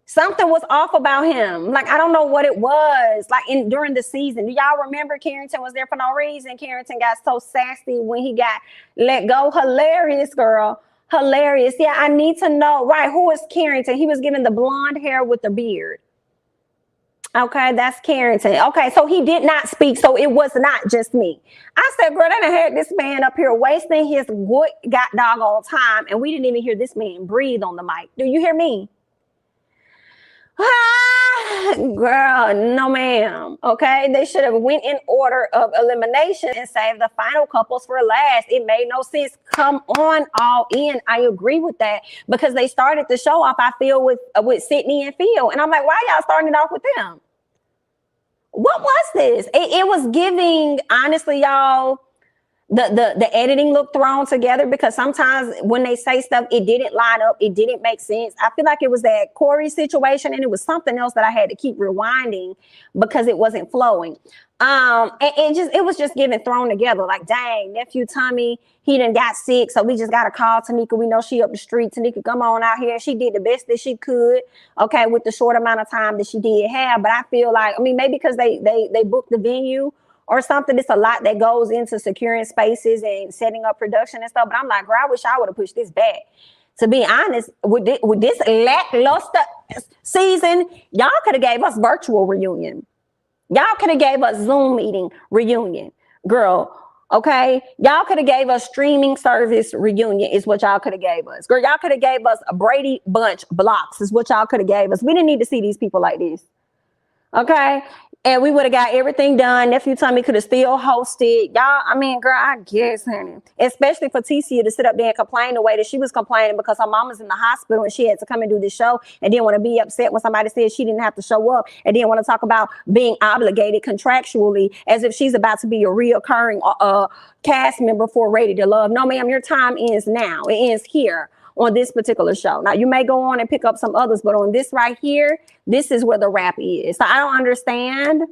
Something was off about him. Like, I don't know what it was. Like, during the season, do y'all remember Carrington was there for no reason? Carrington got so sassy when he got let go. Hilarious, girl. Hilarious. Yeah, I need to know. Right, who is Carrington? He was given the blonde hair with the beard. Okay, that's Carrington. Okay, so he did not speak, so it was not just me. I said, girl, they done had this man up here wasting his good god doggone time, and we didn't even hear this man breathe on the mic. Do you hear me? Girl, no ma'am. Okay, they should have went in order of elimination and saved the final couples for last. It made no sense. Come on, all in. I agree with that because they started the show off, I feel, with Sydney and Phil, and I'm like, why y'all starting it off with them? What was this? It was giving, honestly, y'all. the editing looked thrown together, because sometimes when they say stuff, it didn't line up, it didn't make sense. I feel like it was that Corey situation, and it was something else that I had to keep rewinding because it wasn't flowing. And it was just getting thrown together. Like, dang, nephew Tommy, he done got sick, so we just got to call Tanika. We know she up the street. Tanika, come on out here. She did the best that she could, okay, with the short amount of time that she did have. But I feel like, I mean, maybe because they booked the venue or something. It's a lot that goes into securing spaces and setting up production and stuff. But I'm like, girl, I wish I would have pushed this back. To be honest, with this lackluster season, y'all could have gave us virtual reunion. Y'all could have gave us Zoom meeting reunion. Girl, okay? Y'all could have gave us streaming service reunion is what y'all could have gave us. Girl, y'all could have gave us a Brady Bunch blocks is what y'all could have gave us. We didn't need to see these people like this. Okay? And we would have got everything done. Nephew Tommy could have still hosted. Y'all, I mean, girl, I guess, honey. Especially for Ticia to sit up there and complain the way that she was complaining because her mama's in the hospital and she had to come and do this show and didn't want to be upset when somebody said she didn't have to show up and didn't want to talk about being obligated contractually as if she's about to be a reoccurring cast member for Ready to Love. No, ma'am, your time ends now. It ends here on this particular show. Now, you may go on and pick up some others, but on this right here, this is where the rap is. So I don't understand.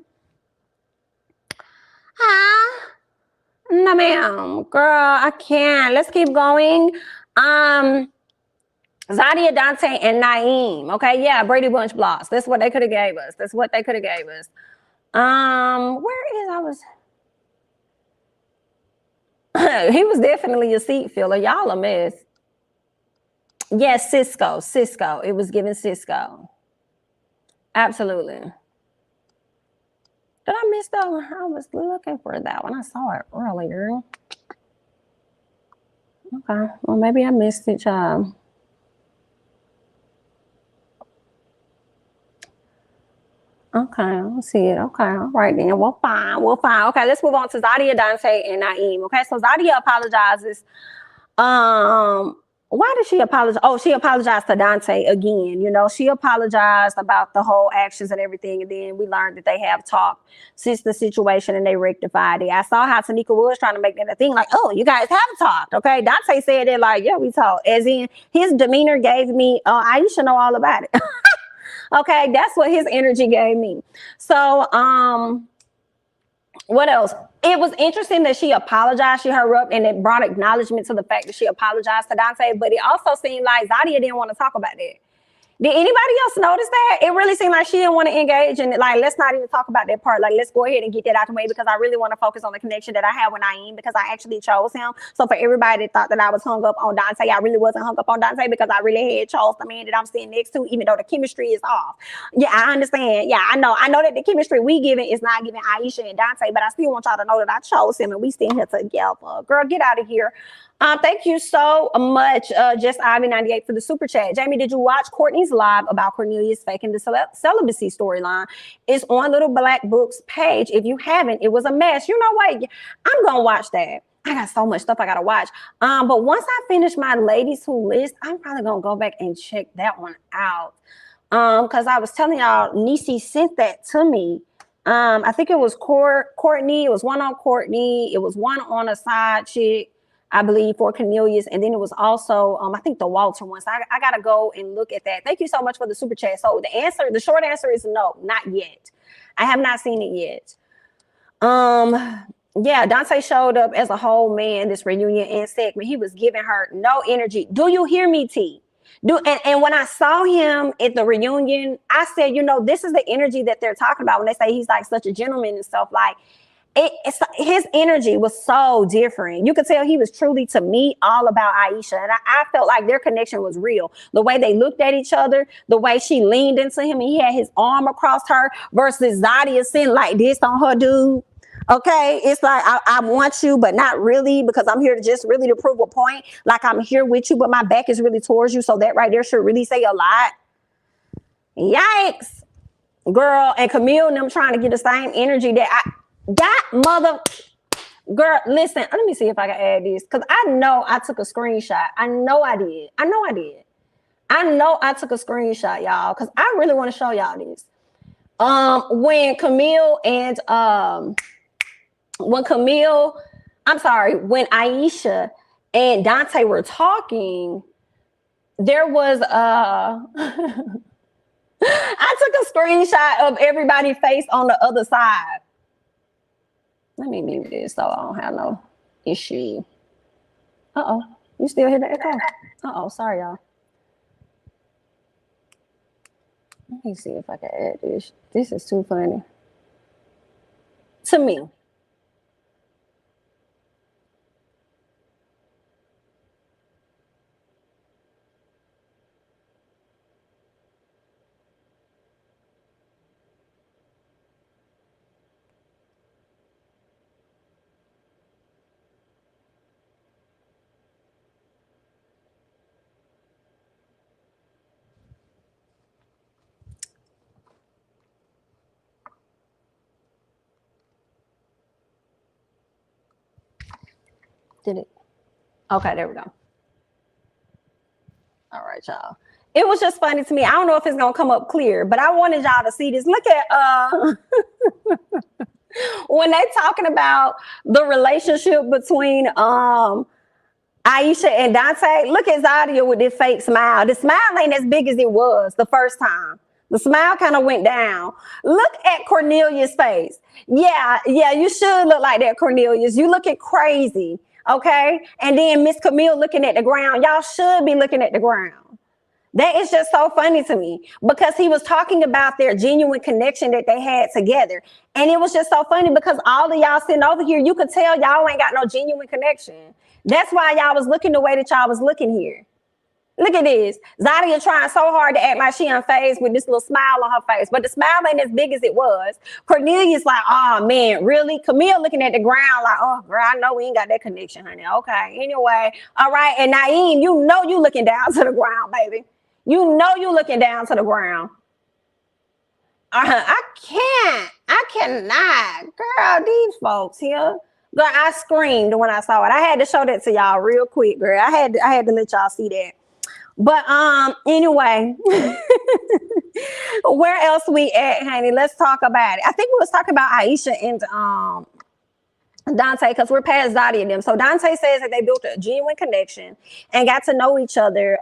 No, ma'am. Girl, I can't. Let's keep going. Zodia, Dante, and Naeem. Okay, yeah, Brady Bunch blocks. That's what they could have gave us. That's what they could have gave us. Where is he was definitely a seat filler. Y'all a mess. Yes, Cisco. It was given Cisco. Absolutely. Did I miss that one? I was looking for that one. I saw it earlier. Okay. Well, maybe I missed it, child. Okay, I don't see it. Okay, all right then. We're fine. Okay, let's move on to Zodia, Dante, and Naeem. Okay, so Zodia apologizes. Why did she apologize? Oh, she apologized to Dante again. You know, she apologized about the whole actions and everything. And then we learned that they have talked since the situation and they rectified it. I saw how Tanika was trying to make that a thing like, oh, you guys have talked. Okay. Dante said it like, yeah, we talked. As in his demeanor gave me, I used to know all about it. Okay. That's what his energy gave me. So, what else? It was interesting that she apologized. She hurried up and it brought acknowledgement to the fact that she apologized to Dante. But it also seemed like Zodia didn't want to talk about that. Did anybody else notice that? It really seemed like she didn't want to engage in it. Like, let's not even talk about that part. Like, let's go ahead and get that out the way because I really want to focus on the connection that I have with Naeem because I actually chose him. So for everybody that thought that I was hung up on Dante, I really wasn't hung up on Dante because I really had chose the man that I'm sitting next to, even though the chemistry is off. Yeah, I understand. Yeah, I know that the chemistry we giving is not giving Aisha and Dante, but I still want y'all to know that I chose him and we stand here together. Girl, get out of here. Thank you so much, Just Ivy 98 for the super chat. Jamie, did you watch Courtney's live about Cornelius faking the celibacy storyline? It's on Little Black Book's page. If you haven't, it was a mess. You know what? I'm gonna watch that. I got so much stuff I gotta watch. But once I finish my ladies who list, I'm probably gonna go back and check that one out. Because I was telling y'all, Niecy sent that to me. I think it was Courtney. It was one on Courtney. It was one on a side chick, I believe, for Cornelius. And then it was also, I think the Walter one. So I got to go and look at that. Thank you so much for the super chat. So the short answer is no, not yet. I have not seen it yet. Yeah, Dante showed up as a whole man, this reunion and segment. He was giving her no energy. Do you hear me, T? And when I saw him at the reunion, I said, you know, this is the energy that they're talking about when they say he's like such a gentleman and stuff. Like, his energy was so different. You could tell he was truly, to me, all about Aisha. And I felt like their connection was real. The way they looked at each other, the way she leaned into him and he had his arm across her versus Zodia sitting like this on her dude. Okay, it's like, I want you, but not really, because I'm here to just really to prove a point. Like, I'm here with you, but my back is really towards you. So that right there should really say a lot. Yikes. Girl, and Camille and them trying to get the same energy that mother girl, listen, let me see if I can add this because I know I took a screenshot. I know I did. I know I took a screenshot, y'all, because I really want to show y'all this. When Camille I'm sorry, when Aisha and Dante were talking, there was I took a screenshot of everybody's face on the other side. Let me mute this so I don't have no issue. Uh-oh. You still hear the echo? Uh-oh, sorry, y'all. Let me see if I can add this. This is too funny. To me. Did it? Okay, there we go. All right, y'all. It was just funny to me. I don't know if it's gonna come up clear, but I wanted y'all to see this. Look at when they talking about the relationship between Aisha and Dante. Look at Zodia with this fake smile. The smile ain't as big as it was the first time. The smile kind of went down. Look at Cornelius' face. Yeah, you should look like that, Cornelius. You looking crazy. Okay, and then Miss Camille looking at the ground. Y'all should be looking at the ground. That is just so funny to me because he was talking about their genuine connection that they had together. And it was just so funny because all of y'all sitting over here, you could tell y'all ain't got no genuine connection. That's why y'all was looking the way that y'all was looking here. Look at this. Zodia trying so hard to act like she unfazed with this little smile on her face. But the smile ain't as big as it was. Cornelius like, oh, man, really? Camille looking at the ground like, oh, girl, I know we ain't got that connection, honey. Okay, anyway. All right. And Naeem, you know you looking down to the ground, baby. You know you looking down to the ground. I cannot. Girl, these folks here. Girl, I screamed when I saw it. I had to show that to y'all real quick, girl. I had to let y'all see that. But anyway, where else we at, honey? Let's talk about it. I think we was talking about Aisha and Dante because we're past Zodia and them. So Dante says that they built a genuine connection and got to know each other.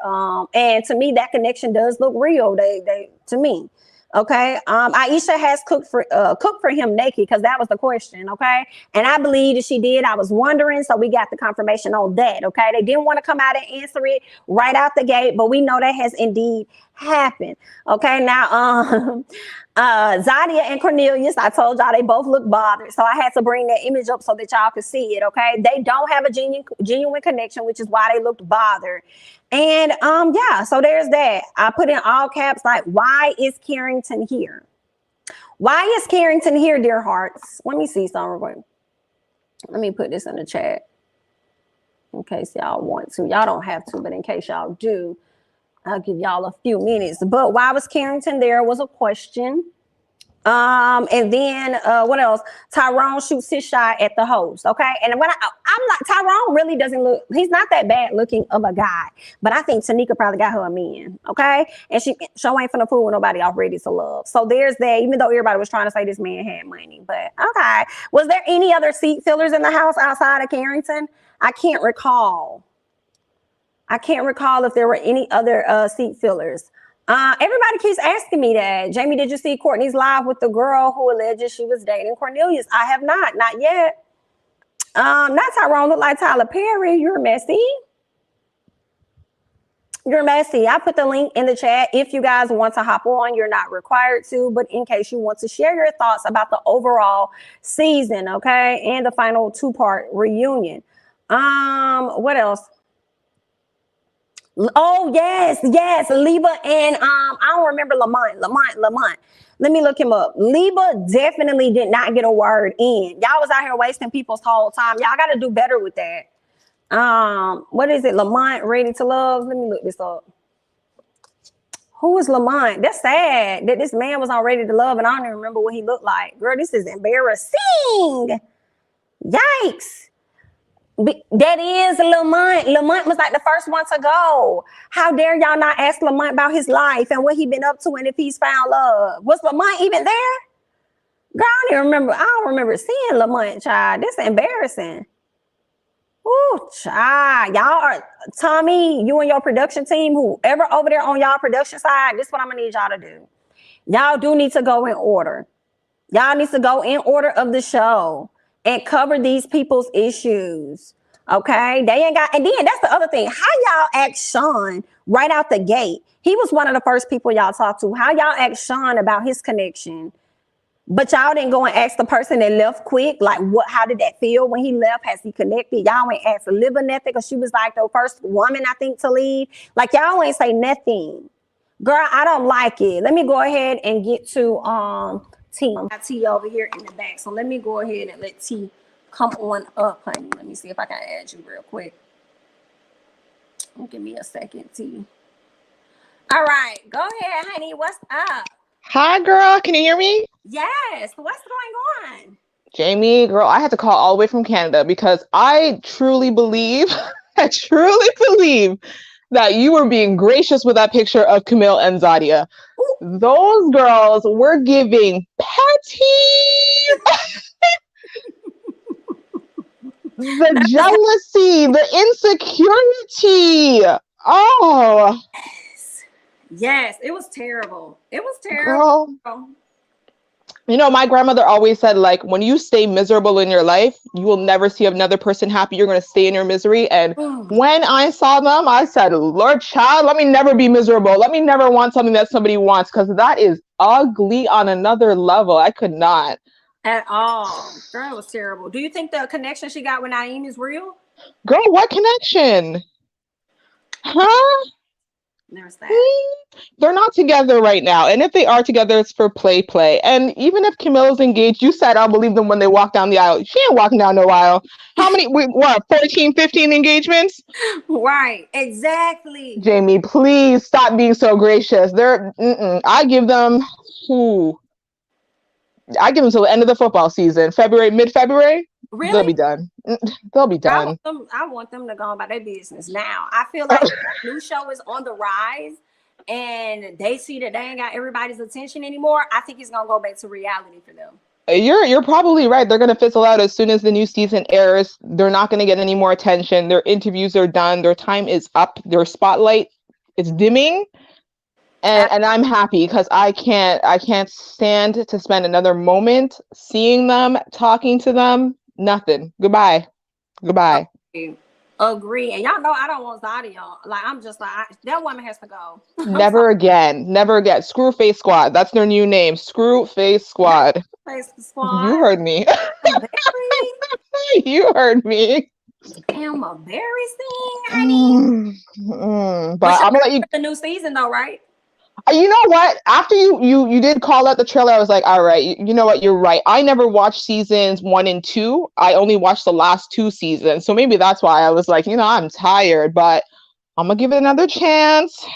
And to me, that connection does look real. They to me. Okay. Aisha has cooked for him naked because that was the question. Okay. And I believe that she did. I was wondering. So we got the confirmation on that. Okay. They didn't want to come out and answer it right out the gate, but we know that has indeed happened. Okay. Now, Zodia and Cornelius, I told y'all they both look bothered. So I had to bring that image up so that y'all could see it. Okay. They don't have a genuine connection, which is why they looked bothered. And yeah, so there's that. I put in all caps like, why is Carrington here? Why is Carrington here, dear hearts? Let me see something real quick. Let me put this in the chat in case y'all want to. Y'all don't have to, but in case y'all do, I'll give y'all a few minutes. But why was Carrington there was a question. And then what else? Tyrone shoots his shot at the host. Okay. And when I'm like, Tyrone really doesn't look, he's not that bad looking of a guy, but I think Tanika probably got her a man. Okay. And she ain't finna fool with nobody off Ready to Love. So there's that, even though everybody was trying to say this man had money, but okay. Was there any other seat fillers in the house outside of Carrington? I can't recall. If there were any other seat fillers. Everybody keeps asking me that. Jamie, did you see Courtney's live with the girl who alleges she was dating Cornelius? I have not yet. Not Tyrone, look like Tyler Perry. You're messy. I put the link in the chat. If you guys want to hop on, you're not required to, but in case you want to share your thoughts about the overall season, okay, and the final 2-part reunion. What else? Oh, yes. Liba and I don't remember Lamont. Let me look him up. Liba definitely did not get a word in. Y'all was out here wasting people's whole time. Y'all got to do better with that. What is it? Lamont Ready to Love? Let me look this up. Who is Lamont? That's sad that this man was on Ready to Love and I don't even remember what he looked like. Girl, this is embarrassing. Yikes. That is Lamont. Lamont was like the first one to go. How dare y'all not ask Lamont about his life and what he been up to and if he's found love? Was Lamont even there? Girl, I don't remember seeing Lamont, child. This is embarrassing. Ooh, child. Y'all are, Tommy, you and your production team, whoever over there on y'all production side, this is what I'm gonna need y'all to do. Y'all do need to go in order. Y'all need to go in order of the show and cover these people's issues. Okay? They ain't got, and then that's the other thing. How y'all ask Sean right out the gate? He was one of the first people y'all talked to. How y'all ask Sean about his connection? But y'all didn't go and ask the person that left quick, like, what? How did that feel when he left? Has he connected? Y'all ain't asked Olivia nothing because she was like the first woman, I think, to leave. Like, y'all ain't say nothing. Girl, I don't like it. Let me go ahead and get to T. I got T over here in the back. So let me go ahead and let T come on up, honey. Let me see if I can add you real quick. Give me a second, T. All right, go ahead, honey. What's up? Hi, girl. Can you hear me? Yes. What's going on? Jamie, girl, I had to call all the way from Canada because I truly believe, that you were being gracious with that picture of Camille and Zodia. Ooh. Those girls were giving petty. The jealousy, the insecurity. Oh. Yes, it was terrible. It was terrible. Girl. You know, my grandmother always said, like, when you stay miserable in your life, you will never see another person happy. You're going to stay in your misery. And when I saw them, I said, Lord, child, let me never be miserable. Let me never want something that somebody wants, because that is ugly on another level. I could not. At all. Girl, it was terrible. Do you think the connection she got with Naeem is real? Girl, what connection? Huh? There's that. They're not together right now. And if they are together, it's for play. And even if Camille's engaged, you said I'll believe them when they walk down the aisle. She ain't walking down no aisle. How many, 14, 15 engagements? Right, exactly. Jamie, please stop being so gracious. I give them till the end of the football season. Mid-February. Really? They'll be done. They'll be done. I want them to go about their business now. I feel like the new show is on the rise and they see that they ain't got everybody's attention anymore. I think it's gonna go back to reality for them. You're probably right. They're gonna fizzle out as soon as the new season airs. They're not gonna get any more attention. Their interviews are done. Their time is up. Their spotlight is dimming. And I'm happy because I can't stand to spend another moment seeing them, talking to them. Nothing. Goodbye. Agree. And y'all know I don't want Zodia. Like, I'm just like, that woman has to go. Never again. Screw Face Squad. That's their new name. Screw Face Squad. Face Squad. You heard me. You heard me. Damn, a berry thing, honey. But I'm gonna let you. The new season, though, right? You know what? After you did call out the trailer, I was like, all right, you know what? You're right. I never watched seasons 1 and 2. I only watched the last 2 seasons. So maybe that's why I was like, I'm tired, but I'm going to give it another chance.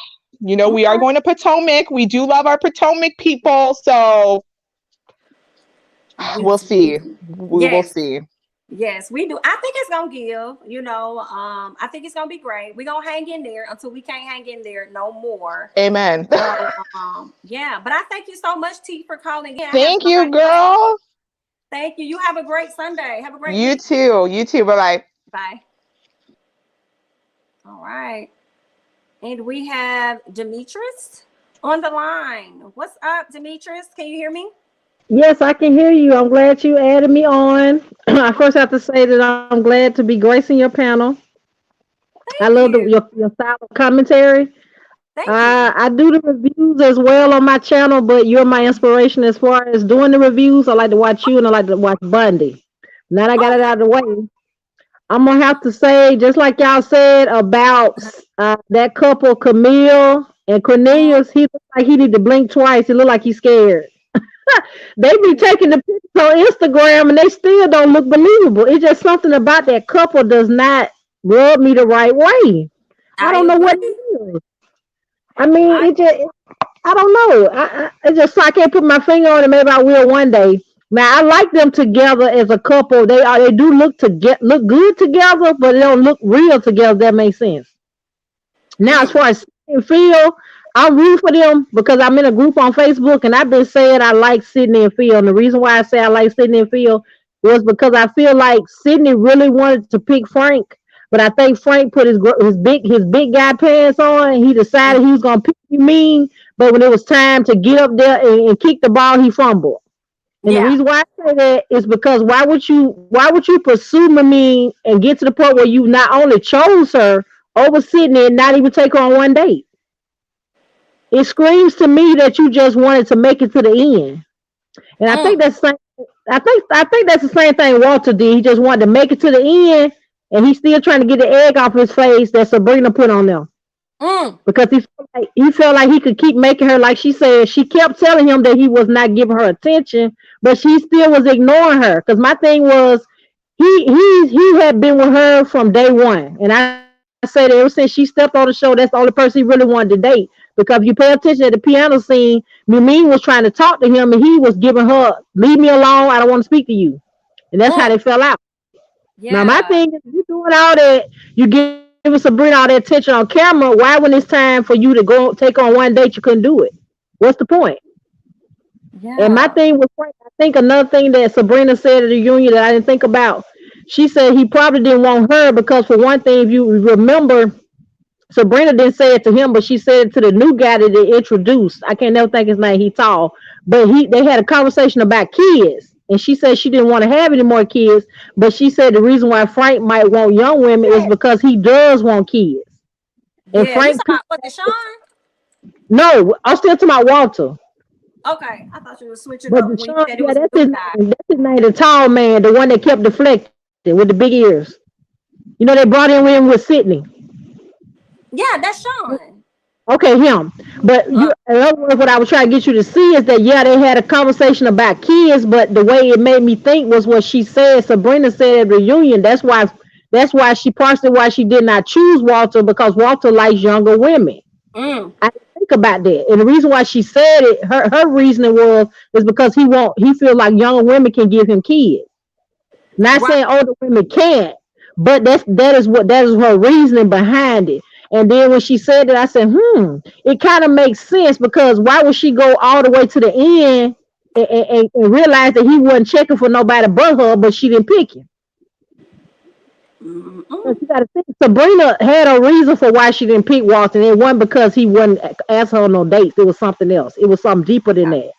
We are going to Potomac. We do love our Potomac people. So we'll see. We will see. Yes, we do. I think it's gonna give, I think it's gonna be great. We're gonna hang in there until we can't hang in there no more. Amen. Yeah, but I thank you so much, T, for calling in. Thank you, girl. Thank you. You have a great Sunday. Have a great week. You too. Bye-bye. Bye. All right. And we have Demetrius on the line. What's up, Demetrius? Can you hear me? Yes, I can hear you. I'm glad you added me on. I first have to say that I'm glad to be gracing your panel. I love your style of commentary. I do the reviews as well on my channel, but you're my inspiration as far as doing the reviews. I like to watch you and I like to watch Bundy. Now that I got it out of the way, I'm going to have to say, just like y'all said about that couple, Camille and Cornelius, he looks like he need to blink twice. He look like he's scared. They be taking the pictures on Instagram and they still don't look believable. It's just something about that couple does not rub me the right way. I don't know what it is. I mean, I don't know. It's just I can't put my finger on it. Maybe I will one day. Now I like them together as a couple. They do look good together, but they don't look real together. That makes sense. Now, as far as Phil, I root for them because I'm in a group on Facebook and I've been saying I like Sydney and Phil. And the reason why I say I like Sydney and Phil was because I feel like Sydney really wanted to pick Frank, But I think Frank put his big guy pants on. And he decided he was gonna pick you mean. But when it was time to get up there and kick the ball, he fumbled. And the Yeah. reason why I say that is because why would you pursue Mamine and get to the point where you not only chose her over Sydney and not even take her on one date? It screams to me that you just wanted to make it to the end. And I think Mm, that's the same, I think that's the same thing Walter did. He just wanted to make it to the end, and he's still trying to get the egg off his face that Sabrina put on them mm. because he felt like he could keep making her, like she said. She kept telling him that he was not giving her attention, but she still was ignoring her. Because my thing was, he had been with her from day one, and I say that ever since she stepped on the show, that's the only person he really wanted to date. Because if you pay attention at the piano scene, Mimi was trying to talk to him, and he was giving her, "Leave me alone. I don't want to speak to you," and that's how Mm. they fell out. Now my Yeah. thing is, you doing all that, you giving Sabrina all that attention on camera. Why, when it's time for you to go take on one date, you couldn't do it? What's the point? And my Yeah. thing was, Frank, I think another thing that Sabrina said at the union that I didn't think about, she said he probably didn't want her because, for one thing, if you remember, Sabrina didn't say it to him, but she said it to the new guy that they introduced. I can't never think his name. He tall, but they had a conversation about kids, and she said she didn't want to have any more kids. But she said the reason why Frank might want young women is because he does want kids. And Yeah. You Frank, talking about what, Deshaun? no, I'm still talking about Walter. Okay. I thought you were switching But up when you Deshaun, said it yeah, was a that's new his guy. name. That's his name, the tall man, the one that kept deflecting with the big ears. You know, they brought him in with Sydney. Yeah, that's Sean. Okay, him. But Uh, in other words, what I was trying to get you to see is that, yeah, they had a conversation about kids, but the way it made me think was what she said. Sabrina said at the reunion. That's why she partially why she did not choose Walter, because Walter likes younger women. mm. I didn't think about that, and the reason why she said it, her reasoning was is because he feels like younger women can give him kids. Not Right. saying older women can't, but that is her reasoning behind it. And then when she said that, I said, it kind of makes sense, because why would she go all the way to the end and realize that he wasn't checking for nobody but her, but she didn't pick him? So Mm-mm. you got to think Sabrina had a reason for why she didn't pick Walton. It wasn't because he wouldn't ask her on no dates. It was something else. It was something deeper than that.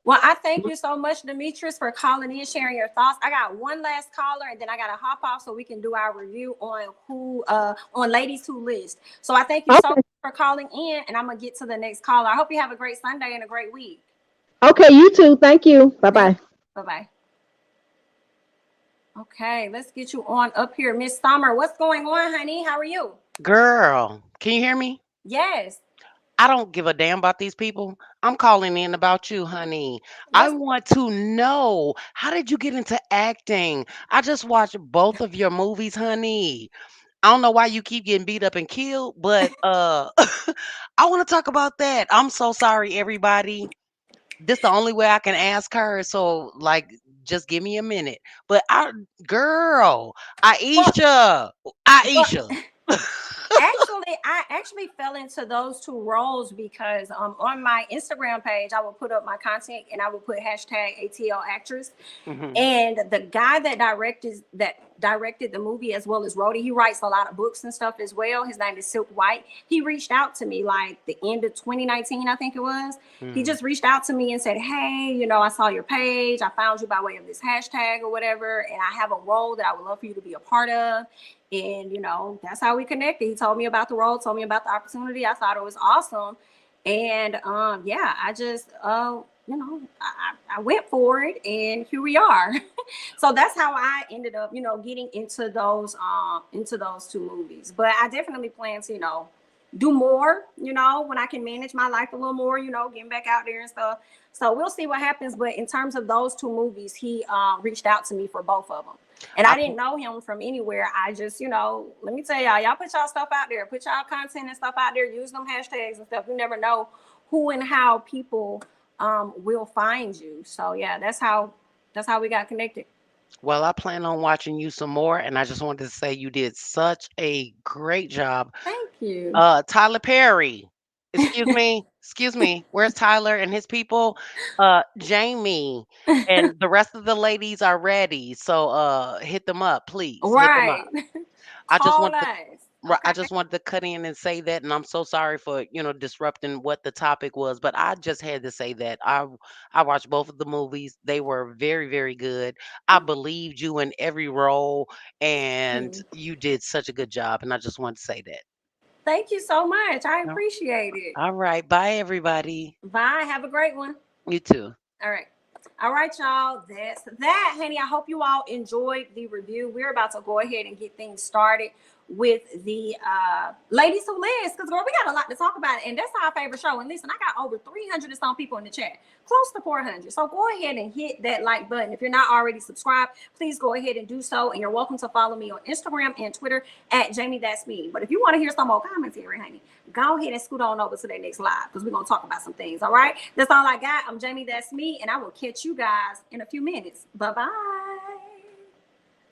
Well, I thank you so much, Demetrius, for calling in, sharing your thoughts. I got one last caller, and then I got to hop off so we can do our review on on Ladies Who List. So I thank you so Okay. much for calling in, and I'm gonna get to the next caller. I hope you have a great Sunday and a great week. Okay, you too. Thank you. Bye Thank bye. you. Bye bye. Okay, let's get you on up here, Miss Summer. What's going on, honey? How are you? Girl, can you hear me? Yes. I don't give a damn about these people. I'm calling in about you, honey. I What's want to know, how did you get into acting? I just watched both of your movies, honey. I don't know why you keep getting beat up and killed, but I want to talk about that. I'm so sorry, everybody. This the only way I can ask her. So, like, just give me a minute. But girl, well, Aisha, well, Aisha. actually, I actually fell into those two roles because on my Instagram page, I would put up my content and I would put hashtag ATL actress. Mhm. And the guy that directed the movie as well as wrote it, he writes a lot of books and stuff as well. His name is Silk White. He reached out to me like the end of 2019, I think it was. He Mhm. just reached out to me and said, "Hey, I saw your page. I found you by way of this hashtag or whatever, and I have a role that I would love for you to be a part of." And that's how we connected. He told me about the role, told me about the opportunity. I thought it was awesome. And yeah, I just I went for it, and here we are. So that's how I ended up, getting into those two movies. But I definitely plan to, do more, when I can manage my life a little more, getting back out there and stuff. So we'll see what happens. But in terms of those two movies, he reached out to me for both of them. And I I didn't know him from anywhere. I just, let me tell y'all put y'all stuff out there, put y'all content and stuff out there, use them hashtags and stuff. You never know who and how people will find you. So yeah, that's how we got connected. Well, I plan on watching you some more, and I just wanted to say you did such a great job. Thank you. Tyler Perry, excuse me. Where's Tyler and his people? Jamie and the rest of the ladies are ready. So hit them up, please. Hit them Right. up. I just Tall wanted to lies. Right, I Okay. just wanted to cut in and say that, and I'm so sorry for, disrupting what the topic was, but I just had to say that. I watched both of the movies. They were very, very good. I believed you in every role, and Hmm. you did such a good job, and I just wanted to say that. Thank you so much. I No. appreciate it. All right, bye everybody. Bye. Have a great one. You too. All right. All right, y'all. That's that, honey. I hope you all enjoyed the review. We're about to go ahead and get things started with the ladies who list, because girl, we got a lot to talk about, and that's our favorite show. And listen, I got over 300 and some people in the chat, close to 400. So go ahead and hit that like button. If you're not already subscribed, please go ahead and do so. And you're welcome to follow me on Instagram and Twitter at jamithatsme. But if you want to hear some more commentary, honey, go ahead and scoot on over to that next live, because we're gonna talk about some things. All right, that's all I got. I'm Jamie, that's me, and I will catch you guys in a few minutes. Bye bye.